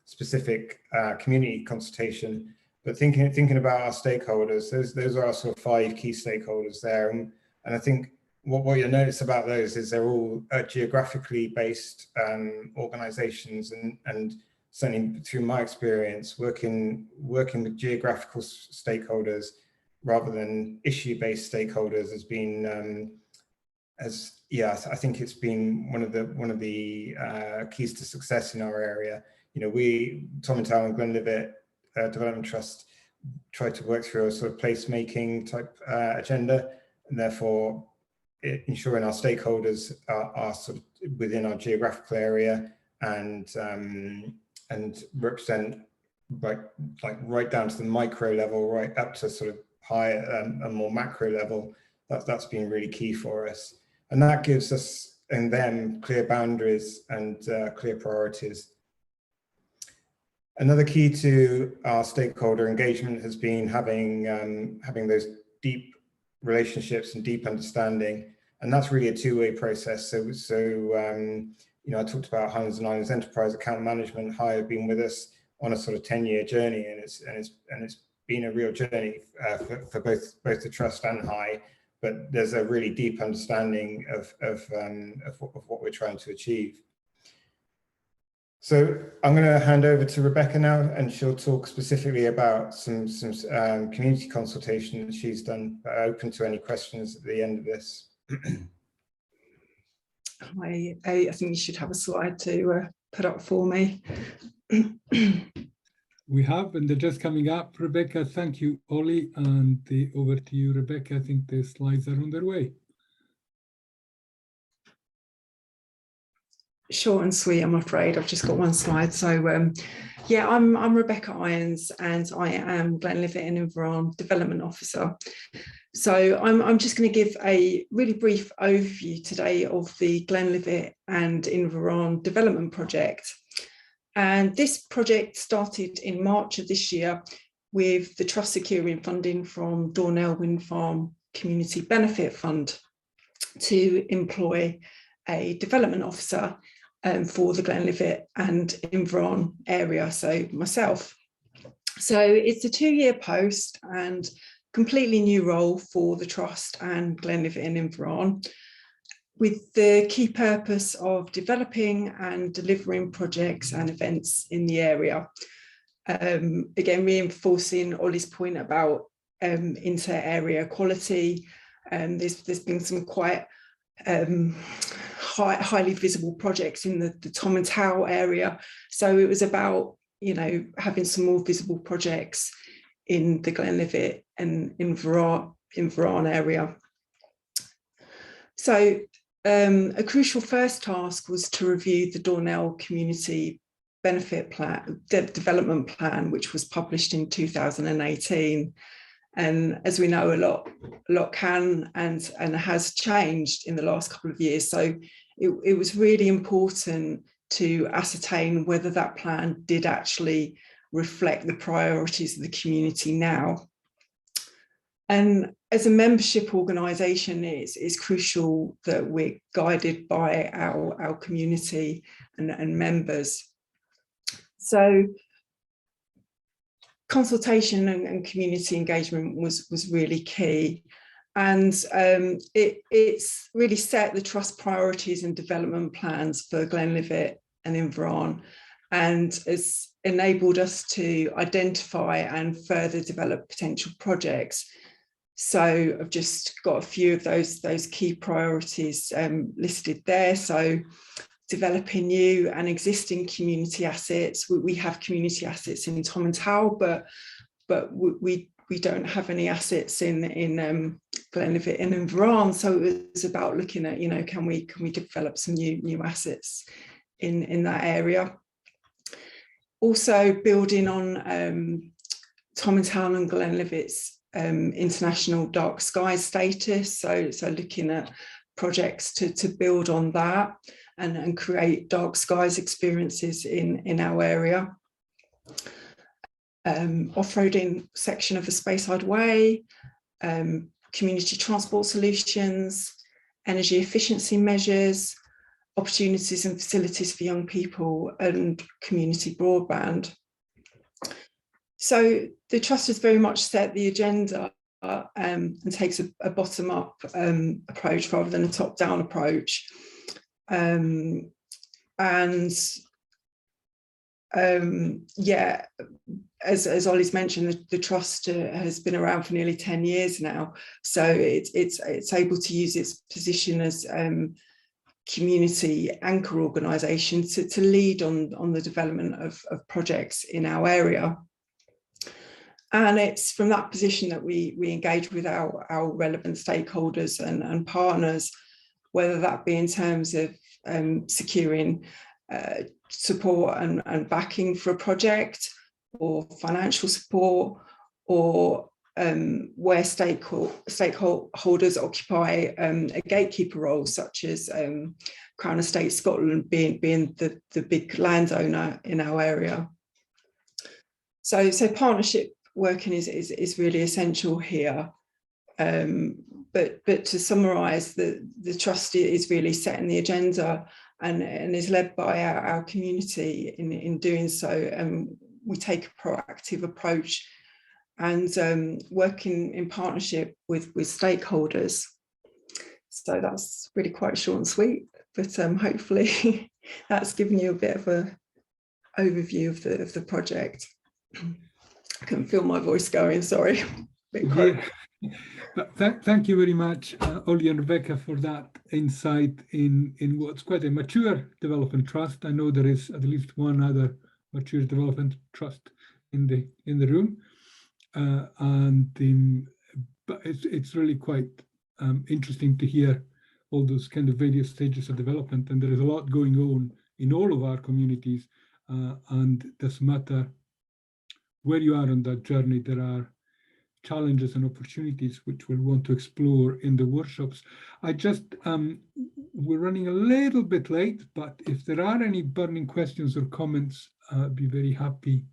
Speaker 5: specific community consultation, but thinking about our stakeholders, those are our sort of 5 key stakeholders there. And I think what you'll notice about those is they're all geographically based organizations, and certainly through my experience working with geographical stakeholders rather than issue-based stakeholders has been I think it's been one of the keys to success in our area. We, Tomintoul and Glenlivet Development Trust, try to work through a sort of placemaking type agenda, and therefore ensuring our stakeholders are sort of within our geographical area and represent right down to the micro level, right up to sort of higher and more macro level. That's been really key for us, and that gives us and them clear boundaries and clear priorities. Another key to our stakeholder engagement has been having those deep relationships and deep understanding, and that's really a two-way process. So I talked about Highlands and Islands Enterprise Account Management. High have been with us on a sort of 10-year journey, and it's been a real journey for both the trust and High. But there's a really deep understanding of what we're trying to achieve. So I'm going to hand over to Rebecca now, and she'll talk specifically about some community consultation that she's done. Open to any questions at the end of this.
Speaker 6: I think you should have a slide to put up for me.
Speaker 1: We have, and they're just coming up. Rebecca, thank you, Ollie, and over to you, Rebecca. I think the slides are on their way.
Speaker 6: Short and sweet, I'm afraid. I've just got one slide. So yeah, I'm Rebecca Irons, and I am Glenlivet and Invaran Development Officer. So I'm just going to give a really brief overview today of the Glenlivet and Invaran development project. And this project started in March of this year with the Trust securing funding from Dornell Wind Farm Community Benefit Fund to employ a development officer for the Glenlivet and Invaran area, so myself. So it's a 2-year post and completely new role for the Trust and Glenlivet and Invaran, with the key purpose of developing and delivering projects and events in the area. Again, reinforcing Ollie's point about inter-area quality. There's been some quite highly visible projects in the Tomintoul area. So it was about, having some more visible projects in the Glenlivet and Invaran Invaran area. So a crucial first task was to review the Dornell Community Benefit Plan, Development Plan, which was published in 2018. And as we know, a lot can and has changed in the last couple of years. So it was really important to ascertain whether that plan did actually reflect the priorities of the community now. And as a membership organisation, it's crucial that we're guided by our community and members. So consultation and community engagement was really key. And it's really set the trust priorities and development plans for Glenlivet and Invaran, and has enabled us to identify and further develop potential projects. So I've just got a few of those key priorities listed there. So developing new and existing community assets. We have community assets in Tomintoul, but we don't have any assets in Glenlivet and Invaran. So it's about looking at, can we develop some new assets in that area. Also building on Tomintoul and Glenlivet's international dark skies status. So looking at projects to build on that and create dark skies experiences in our area. Off-roading section of the Speyside Way, community transport solutions, energy efficiency measures, opportunities and facilities for young people, and community broadband. So the Trust has very much set the agenda and takes a bottom-up approach rather than a top-down approach. Yeah, as Ollie's mentioned, the Trust has been around for nearly 10 years now, so it's able to use its position as community anchor organisation to lead on the development of projects in our area. And it's from that position that we engage with our relevant stakeholders and partners, whether that be in terms of securing support and backing for a project, or financial support, or where stakeholders occupy a gatekeeper role, such as Crown Estate Scotland being the big landowner in our area. So partnership working is really essential here. But to summarise, the Trust is really setting the agenda and is led by our community in doing so. We take a proactive approach and working in partnership with stakeholders. So that's really quite short and sweet, but hopefully that's given you a bit of an overview of the project. I can feel my voice going, sorry.
Speaker 1: Yeah. Thank you very much, Ollie and Rebecca, for that insight in what's quite a mature development trust. I know there is at least one other mature development trust in the room, but it's really quite interesting to hear all those kind of various stages of development, and there is a lot going on in all of our communities, and it doesn't matter where you are on that journey, there are challenges and opportunities which we'll want to explore in the workshops. We're running a little bit late, but if there are any burning questions or comments, I'd be very happy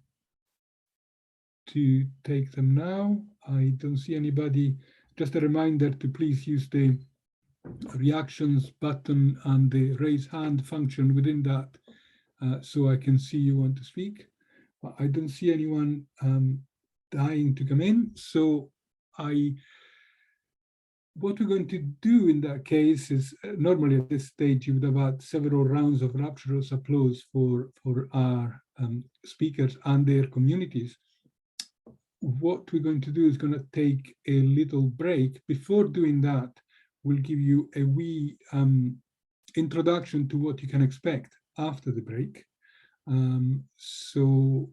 Speaker 1: to take them now. I don't see anybody. Just a reminder to please use the reactions button and the raise hand function within that, so I can see you want to speak. I don't see anyone dying to come in, so what we're going to do in that case is, normally at this stage you would have had several rounds of rapturous applause for our speakers and their communities. What we're going to do is going to take a little break. Before doing that, we'll give you a wee introduction to what you can expect after the break. So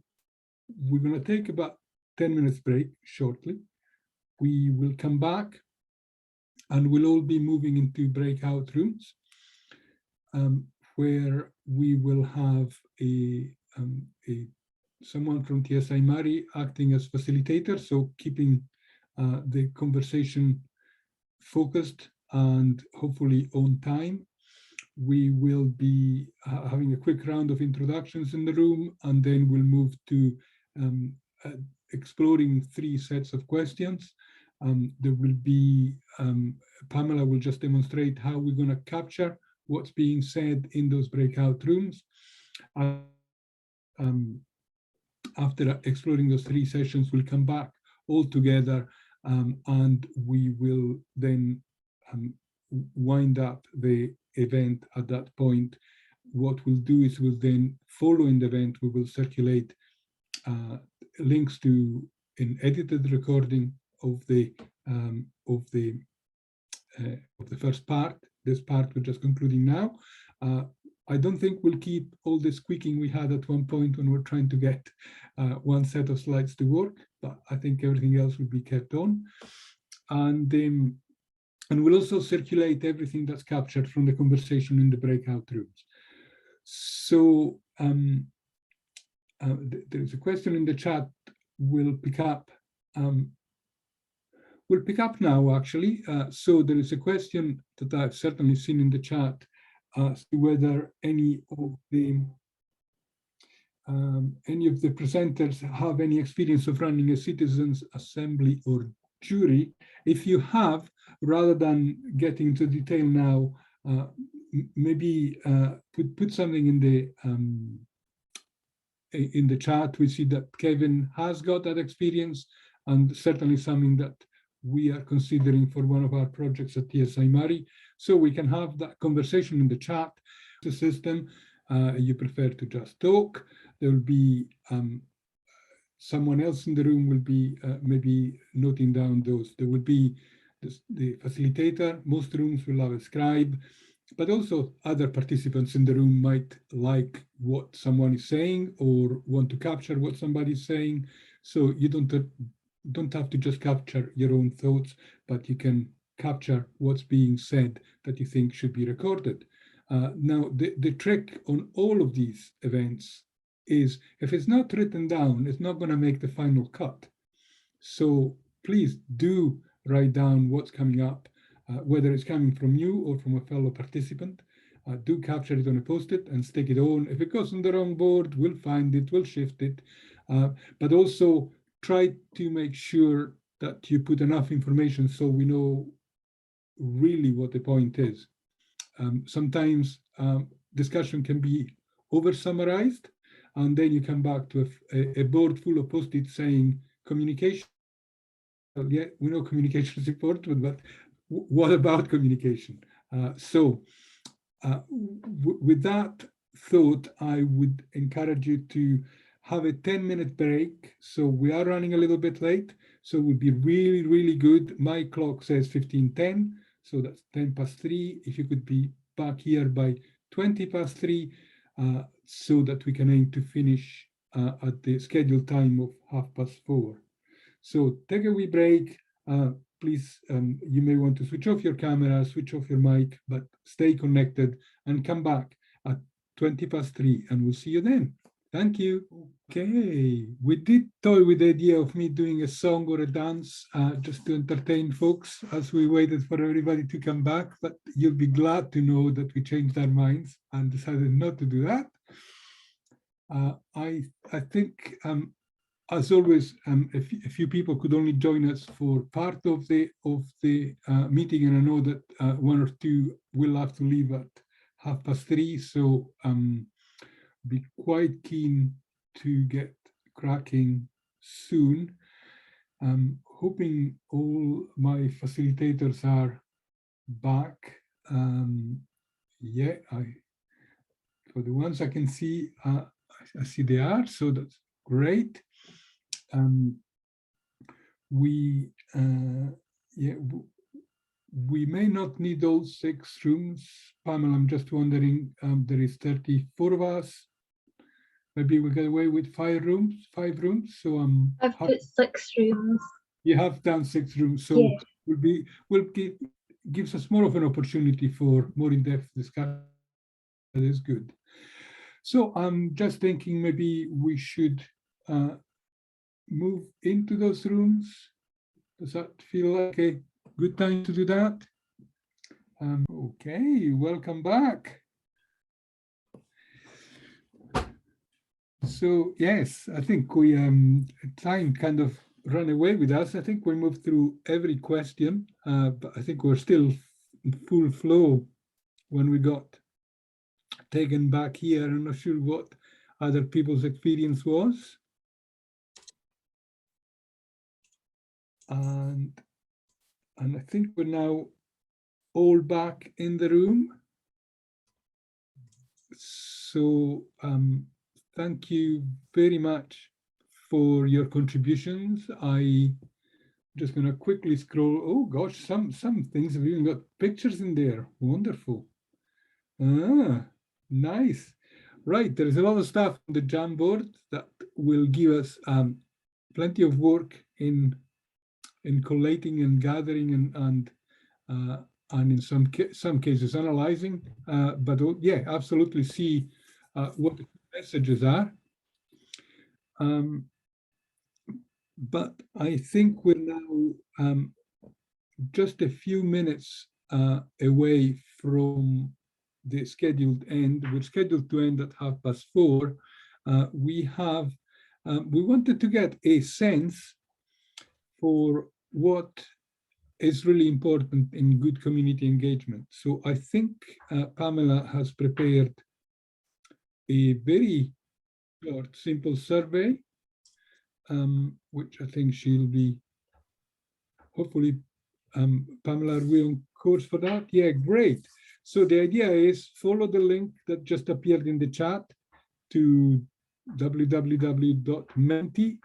Speaker 1: we're going to take about 10 minutes break shortly, we will come back and we'll all be moving into breakout rooms where we will have someone from tsiMORAY acting as facilitator, so keeping the conversation focused and hopefully on time. We will be having a quick round of introductions in the room, and then we'll move to exploring 3 sets of questions. There will be, Pamela will just demonstrate how we're going to capture what's being said in those breakout rooms. After exploring those 3 sessions, we'll come back all together and we will then wind up the event at that point. What we'll do is we'll then, following the event, we will circulate links to an edited recording of the first part. This part we're just concluding now. I don't think we'll keep all the squeaking we had at one point when we're trying to get one set of slides to work, but I think everything else will be kept on. And we'll also circulate everything that's captured from the conversation in the breakout rooms. So there's a question in the chat. We'll pick up now, actually. So there is a question that I've certainly seen in the chat as to whether any of the presenters have any experience of running a citizens' assembly or jury. If you have, rather than getting into detail now, maybe put something in the chat. We see that Kevin has got that experience, and certainly something that we are considering for one of our projects at tsiMORAY. So we can have that conversation in the chat. The system, you prefer to just talk. There will be someone else in the room will be maybe noting down those. There will be the facilitator. Most rooms will have a scribe, but also other participants in the room might like what someone is saying or want to capture what somebody is saying. So you don't have to just capture your own thoughts, but you can capture what's being said that you think should be recorded. Now, the trick on all of these events is if it's not written down, it's not going to make the final cut. So please do write down what's coming up, whether it's coming from you or from a fellow participant. Do capture it on a post-it and stick it on. If it goes on the wrong board, we'll find it, we'll shift it. But also try to make sure that you put enough information so we know really what the point is. Sometimes discussion can be over-summarized, and then you come back to a board full of post-it saying communication. Well, yeah, we know communication is important, but what about communication? With that thought, I would encourage you to have a 10-minute break. So we are running a little bit late, so it would be really, really good. My clock says 15:10, so that's 3:10. If you could be back here by 3:20, so that we can aim to finish at the scheduled time of 4:30. So take a wee break. Please, you may want to switch off your camera, switch off your mic, but stay connected and come back at 3:20, and we'll see you then. Thank you. Okay, we did toy with the idea of me doing a song or a dance just to entertain folks as we waited for everybody to come back, but you'll be glad to know that we changed our minds and decided not to do that. I think, as always, a few people could only join us for part of the meeting, and I know that one or two will have to leave at 3:30, so be quite keen to get cracking soon. Hoping all my facilitators are back. Yeah, for the ones I can see, I see they are, so that's great. We may not need all 6 rooms. Pamela, I'm just wondering, there is 34 of us. Maybe we get away with 5 rooms. So
Speaker 7: I've put 6 rooms.
Speaker 1: you have done 6 rooms, so
Speaker 4: Yeah.
Speaker 1: gives us more of an opportunity for more in-depth discussion. That is good. So I'm just thinking maybe we should move into those rooms. Does that feel like a good time to do that? Okay, welcome back. So yes, I think we time kind of ran away with us. I think we moved through every question, but I think we're still in full flow when we got taken back here. I'm not sure what other people's experience was. And I think we're now all back in the room. So thank you very much for your contributions. I'm just going to quickly scroll. Oh gosh, some things have even got pictures in there. Wonderful. Ah, nice. Right, there is a lot of stuff on the Jamboard that will give us plenty of work in collating and gathering and in some cases analyzing. But yeah, absolutely see what the messages are. But I think we're now just a few minutes away from the scheduled end. We're scheduled to end at 4:30. We wanted to get a sense for what is really important in good community engagement. So I think Pamela has prepared a very short, simple survey, which I think she'll be, hopefully, Pamela, are we on course for that? Yeah, great. So the idea is follow the link that just appeared in the chat to www.menti.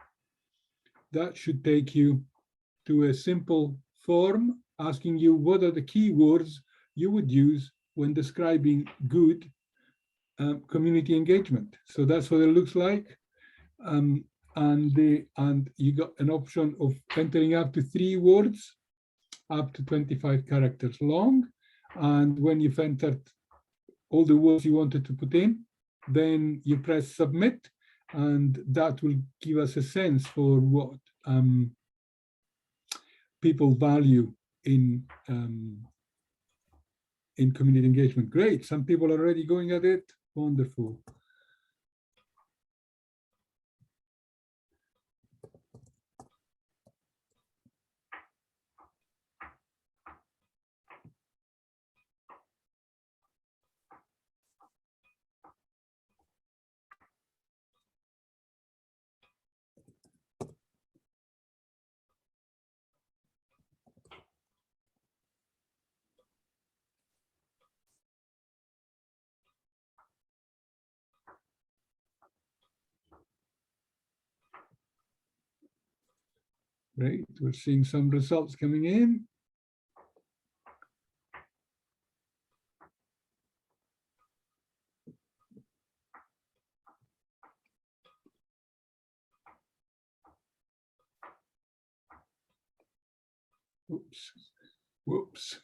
Speaker 1: That should take you to a simple form asking you what are the keywords you would use when describing good community engagement. So that's what it looks like. And you got an option of entering up to 3 words, up to 25 characters long. And when you've entered all the words you wanted to put in, then you press submit, and that will give us a sense for what people value in community engagement. Great, some people are already going at it. Wonderful. Great, we're seeing some results coming in. Oops, whoops.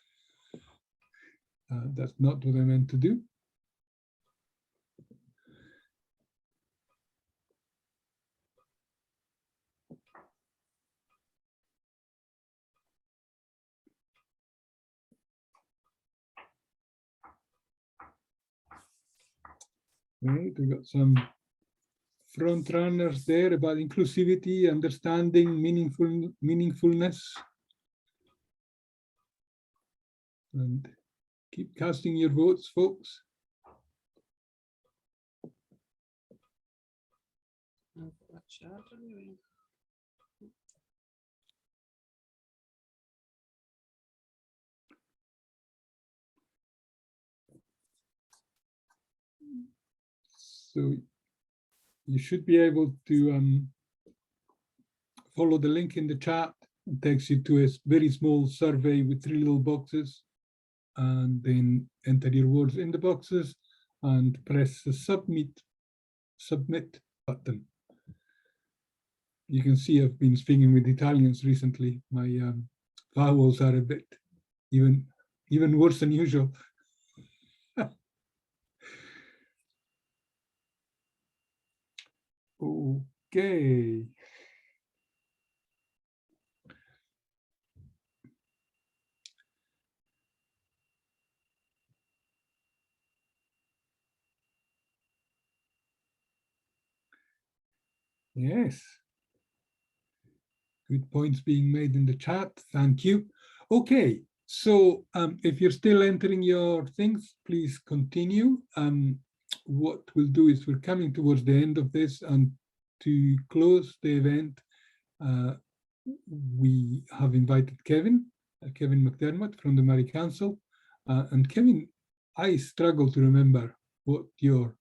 Speaker 1: That's not what I meant to do. Right, we got some front runners there about inclusivity, understanding, meaningfulness. And keep casting your votes, folks. So you should be able to follow the link in the chat. It takes you to a very small survey with 3 little boxes, and then enter your words in the boxes and press the submit button. You can see I've been speaking with Italians recently. My vowels are a bit even worse than usual. Okay. Yes. Good points being made in the chat. Thank you. Okay. So if you're still entering your things, please continue. What we'll do is we're coming towards the end of this, and to close the event, we have invited Kevin McDermott from the Moray Council. And Kevin, I struggle to remember what your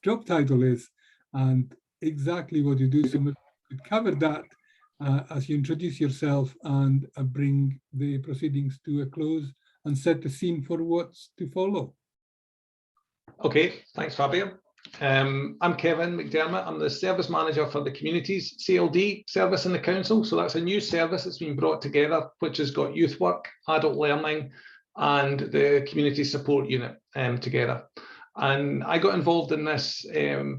Speaker 1: job title is and exactly what you do. So we could cover that as you introduce yourself and bring the proceedings to a close and set the scene for what's to follow.
Speaker 7: Okay, thanks, Fabio. I'm Kevin McDermott. I'm the service manager for the Communities CLD service in the council. So that's a new service that's been brought together, which has got youth work, adult learning, and the community support unit together. And I got involved in this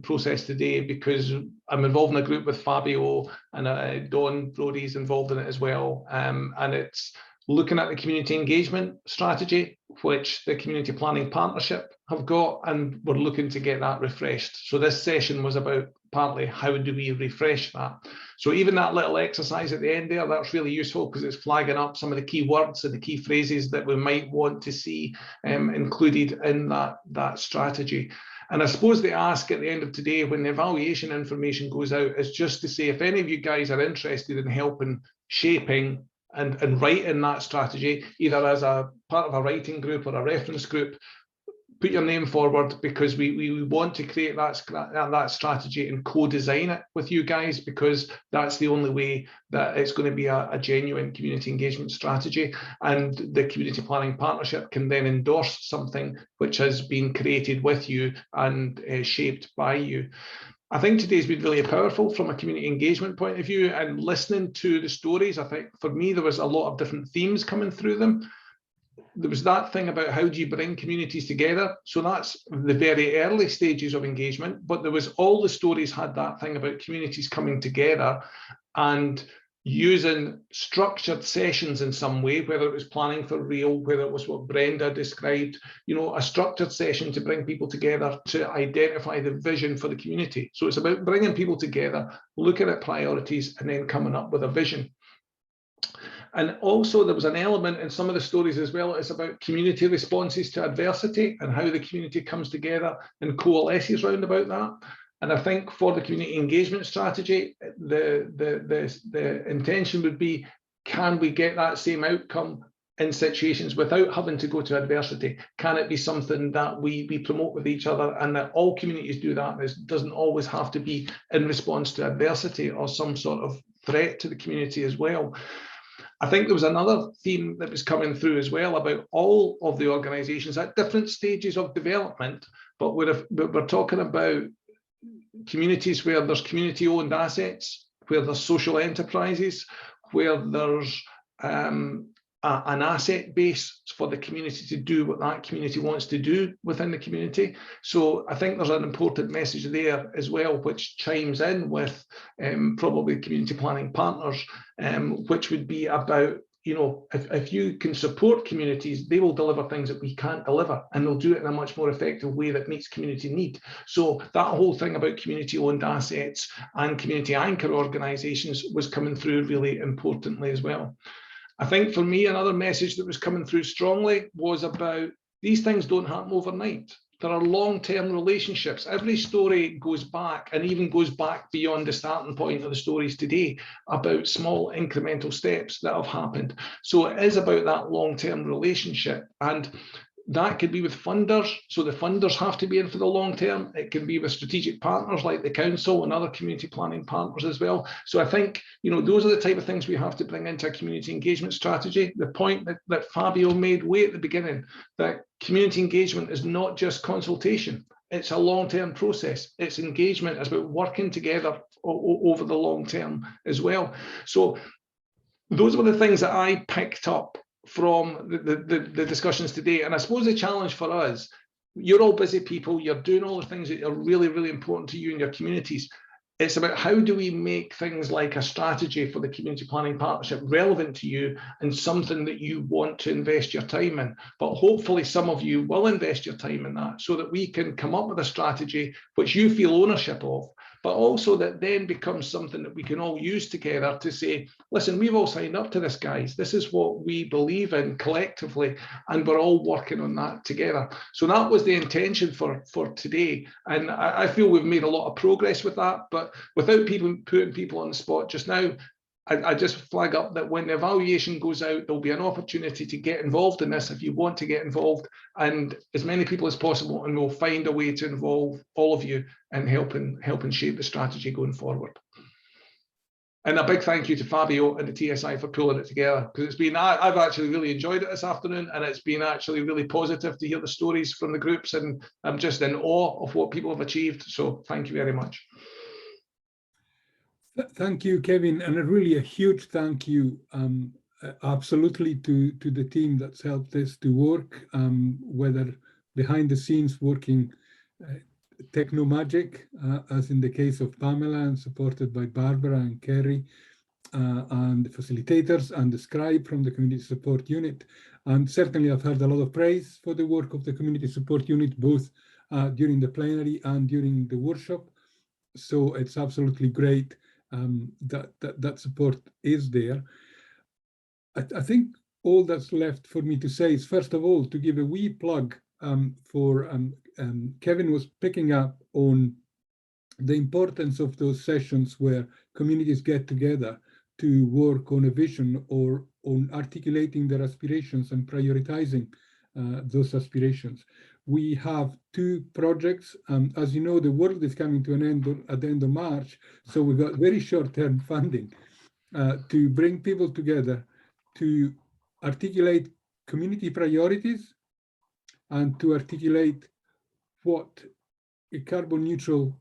Speaker 7: process today because I'm involved in a group with Fabio, and Dawn Brody's involved in it as well. And it's looking at the community engagement strategy, which the Community Planning Partnership have got, and we're looking to get that refreshed. So this session was about partly how do we refresh that. So even that little exercise at the end there, that's really useful because it's flagging up some of the key words and the key phrases that we might want to see included in that strategy. And I suppose the ask at the end of today, when the evaluation information goes out, is just to say if any of you guys are interested in helping shaping and writing that strategy, either as a part of a writing group or a reference group, put your name forward, because we want to create that strategy and co-design it with you guys, because that's the only way that it's going to be a genuine community engagement strategy. And the Community Planning Partnership can then endorse something which has been created with you and shaped by you. I think today's been really powerful from a community engagement point of view, and listening to the stories. I think for me, there was a lot of different themes coming through them. There was that thing about how do you bring communities together? So that's the very early stages of engagement, but there was all the stories had that thing about communities coming together and using structured sessions in some way, whether it was planning for real, whether it was what Brenda described, a structured session to bring people together to identify the vision for the community. So it's about bringing people together, looking at priorities, and then coming up with a vision. And also there was an element in some of the stories as well. It's about community responses to adversity and how the community comes together and coalesces around about that. And I think for the community engagement strategy, the intention would be, can we get that same outcome in situations without having to go to adversity? Can it be something that we promote with each other, and that all communities do that? This doesn't always have to be in response to adversity or some sort of threat to the community as well. I think there was another theme that was coming through as well about all of the organisations at different stages of development, but we're talking about communities where there's community-owned assets, where there's social enterprises, where there's an asset base for the community to do what that community wants to do within the community. So I think there's an important message there as well, which chimes in with probably community planning partners, which would be about, if you can support communities, they will deliver things that we can't deliver, and they'll do it in a much more effective way that meets community need. So that whole thing about community-owned assets and community anchor organisations was coming through really importantly as well. I think for me, another message that was coming through strongly was about these things don't happen overnight. There are long-term relationships. Every story goes back, and even goes back beyond the starting point of the stories today, about small incremental steps that have happened. So it is about that long-term relationship, and that could be with funders. So the funders have to be in for the long term. It can be with strategic partners like the council and other community planning partners as well. So I think, those are the type of things we have to bring into a community engagement strategy. The point that Fabio made way at the beginning, that community engagement is not just consultation. It's a long-term process. It's engagement. It's about working together over the long term as well. So those were the things that I picked up from the discussions today. And I suppose the challenge for us, you're all busy people, you're doing all the things that are really, really important to you in your communities. It's about how do we make things like a strategy for the community planning partnership relevant to you and something that you want to invest your time in. But hopefully some of you will invest your time in that so that we can come up with a strategy which you feel ownership of, but also that then becomes something that we can all use together to say, listen, we've all signed up to this, guys. This is what we believe in collectively, and we're all working on that together. So that was the intention for today. And I feel we've made a lot of progress with that, but without putting people on the spot just now, I just flag up that when the evaluation goes out, there'll be an opportunity to get involved in this if you want to get involved, and as many people as possible, and we'll find a way to involve all of you in helping shape the strategy going forward. And a big thank you to Fabio and the TSI for pulling it together, because it's been, I've actually really enjoyed it this afternoon, and it's been actually really positive to hear the stories from the groups, and I'm just in awe of what people have achieved. So thank you very much.
Speaker 1: Thank you, Kevin, and really a huge thank you absolutely to the team that's helped this to work, whether behind the scenes working techno magic, as in the case of Pamela, and supported by Barbara and Kerry, and the facilitators and the scribe from the Community Support Unit. And certainly I've heard a lot of praise for the work of the Community Support Unit, both during the plenary and during the workshop. So it's absolutely great that support is there. I think all that's left for me to say is, first of all, to give a wee plug for Kevin was picking up on the importance of those sessions where communities get together to work on a vision or on articulating their aspirations and prioritizing those aspirations. We have 2 projects. As you know, the world is coming to an end at the end of March, so we've got very short-term funding to bring people together to articulate community priorities and to articulate what a carbon neutral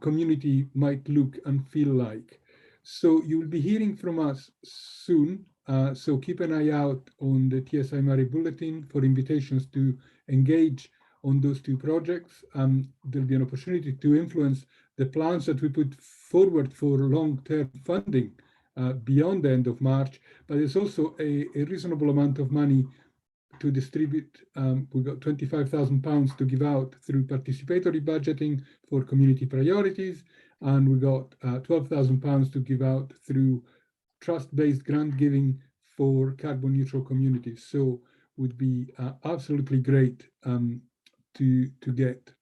Speaker 1: community might look and feel like. So you'll be hearing from us soon. So keep an eye out on the tsiMORAY bulletin for invitations to engage on those 2 projects. There'll be an opportunity to influence the plans that we put forward for long-term funding beyond the end of March, but there's also a reasonable amount of money to distribute. We've got £25,000 to give out through participatory budgeting for community priorities, and we got £12,000 to give out through trust-based grant giving for carbon neutral communities. So would be absolutely great to get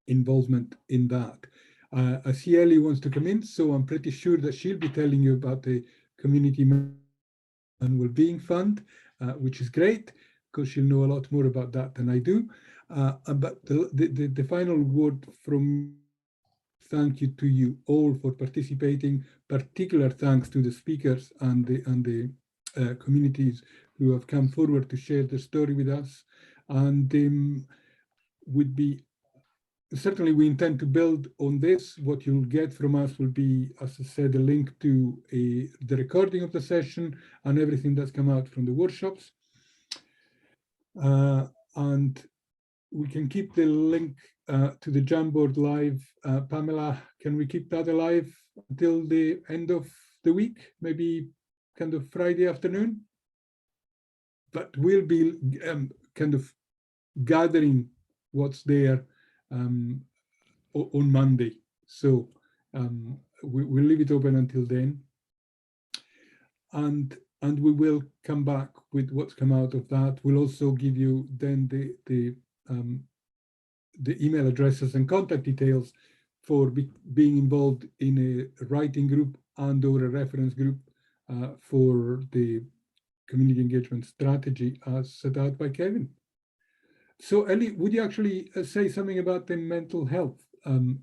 Speaker 1: involvement in that. I see Ellie wants to come in, so I'm pretty sure that she'll be telling you about the Community and Wellbeing Fund, which is great, because she'll know a lot more about that than I do. But the final word from thank you to you all for participating. Particular thanks to the speakers and the communities who have come forward to share their story with us. And would be certainly we intend to build on this. What you'll get from us will be, as I said, a link to the recording of the session and everything that's come out from the workshops. And we can keep the link to the Jamboard live. Pamela, can we keep that alive until the end of the week? Maybe kind of Friday afternoon? But we'll be kind of gathering what's there on Monday. So we'll leave it open until then. And we will come back with what's come out of that. We'll also give you then the email addresses and contact details for being involved in a writing group and or a reference group for the community engagement strategy as set out by Kevin. So Ellie, would you actually say something about the mental health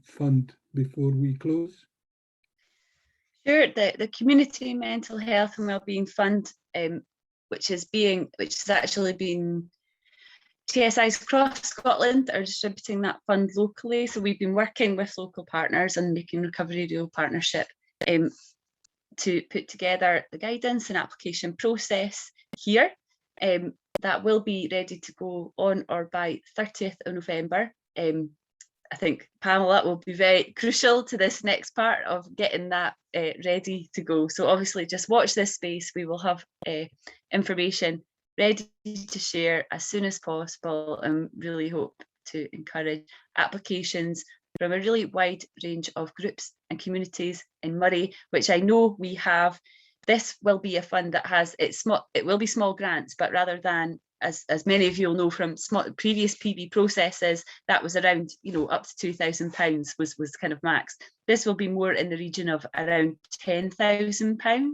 Speaker 1: fund before we close?
Speaker 8: Sure. The Community Mental Health and Wellbeing Fund, which has actually been TSIs across Scotland are distributing that fund locally. So we've been working with local partners and Making Recovery Real partnership to put together the guidance and application process here. That will be ready to go on or by 30th of November. I think Pamela will be very crucial to this next part of getting that ready to go. So obviously just watch this space. We will have information ready to share as soon as possible, and really hope to encourage applications from a really wide range of groups and communities in Moray, which I know we have. This will be a fund that has, it will be small grants, but rather than, as many of you will know from previous PB processes, that was around, up to £2,000 was kind of max. This will be more in the region of around £10,000.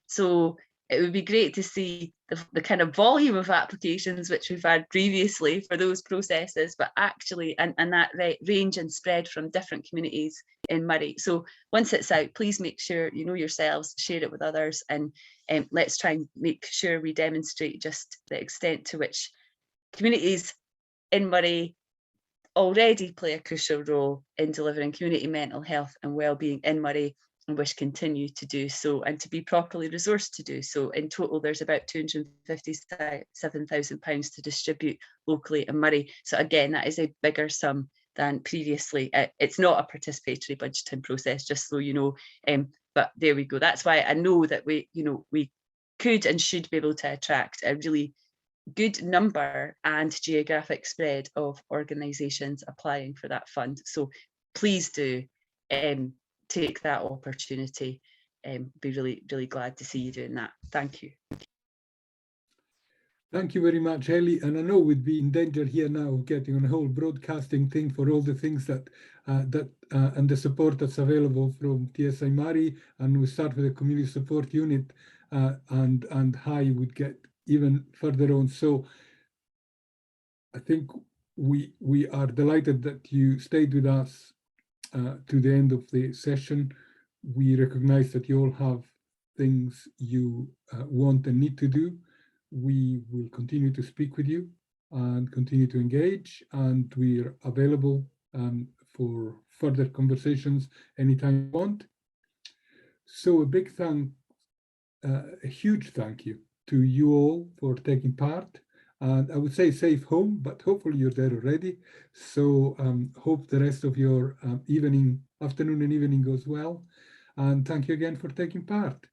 Speaker 8: So it would be great to see the kind of volume of applications which we've had previously for those processes, but actually, and that range and spread from different communities in Moray. So once it's out, please make sure you know yourselves, share it with others, and let's try and make sure we demonstrate just the extent to which communities in Moray already play a crucial role in delivering community mental health and wellbeing in Moray, and wish continue to do so, and to be properly resourced to do so. In total, there's about £257,000 to distribute locally in Moray. So again, that is a bigger sum than previously. It's not a participatory budgeting process, just so you know, but there we go. That's why I know that we could and should be able to attract a really good number and geographic spread of organisations applying for that fund. So please do take that opportunity. Be really, really glad to see you doing that. Thank you.
Speaker 1: Thank you very much, Ellie. And I know we'd be in danger here now of getting on a whole broadcasting thing for all the things that and the support that's available from tsiMORAY, and we start with the community support unit, and High would get even further on. So I think we are delighted that you stayed with us to the end of the session. We recognize that you all have things you want and need to do. We will continue to speak with you and continue to engage, and we're available for further conversations anytime you want. So a huge thank you to you all for taking part. And I would say safe home, but hopefully you're there already. So hope the rest of your afternoon and evening goes well. And thank you again for taking part.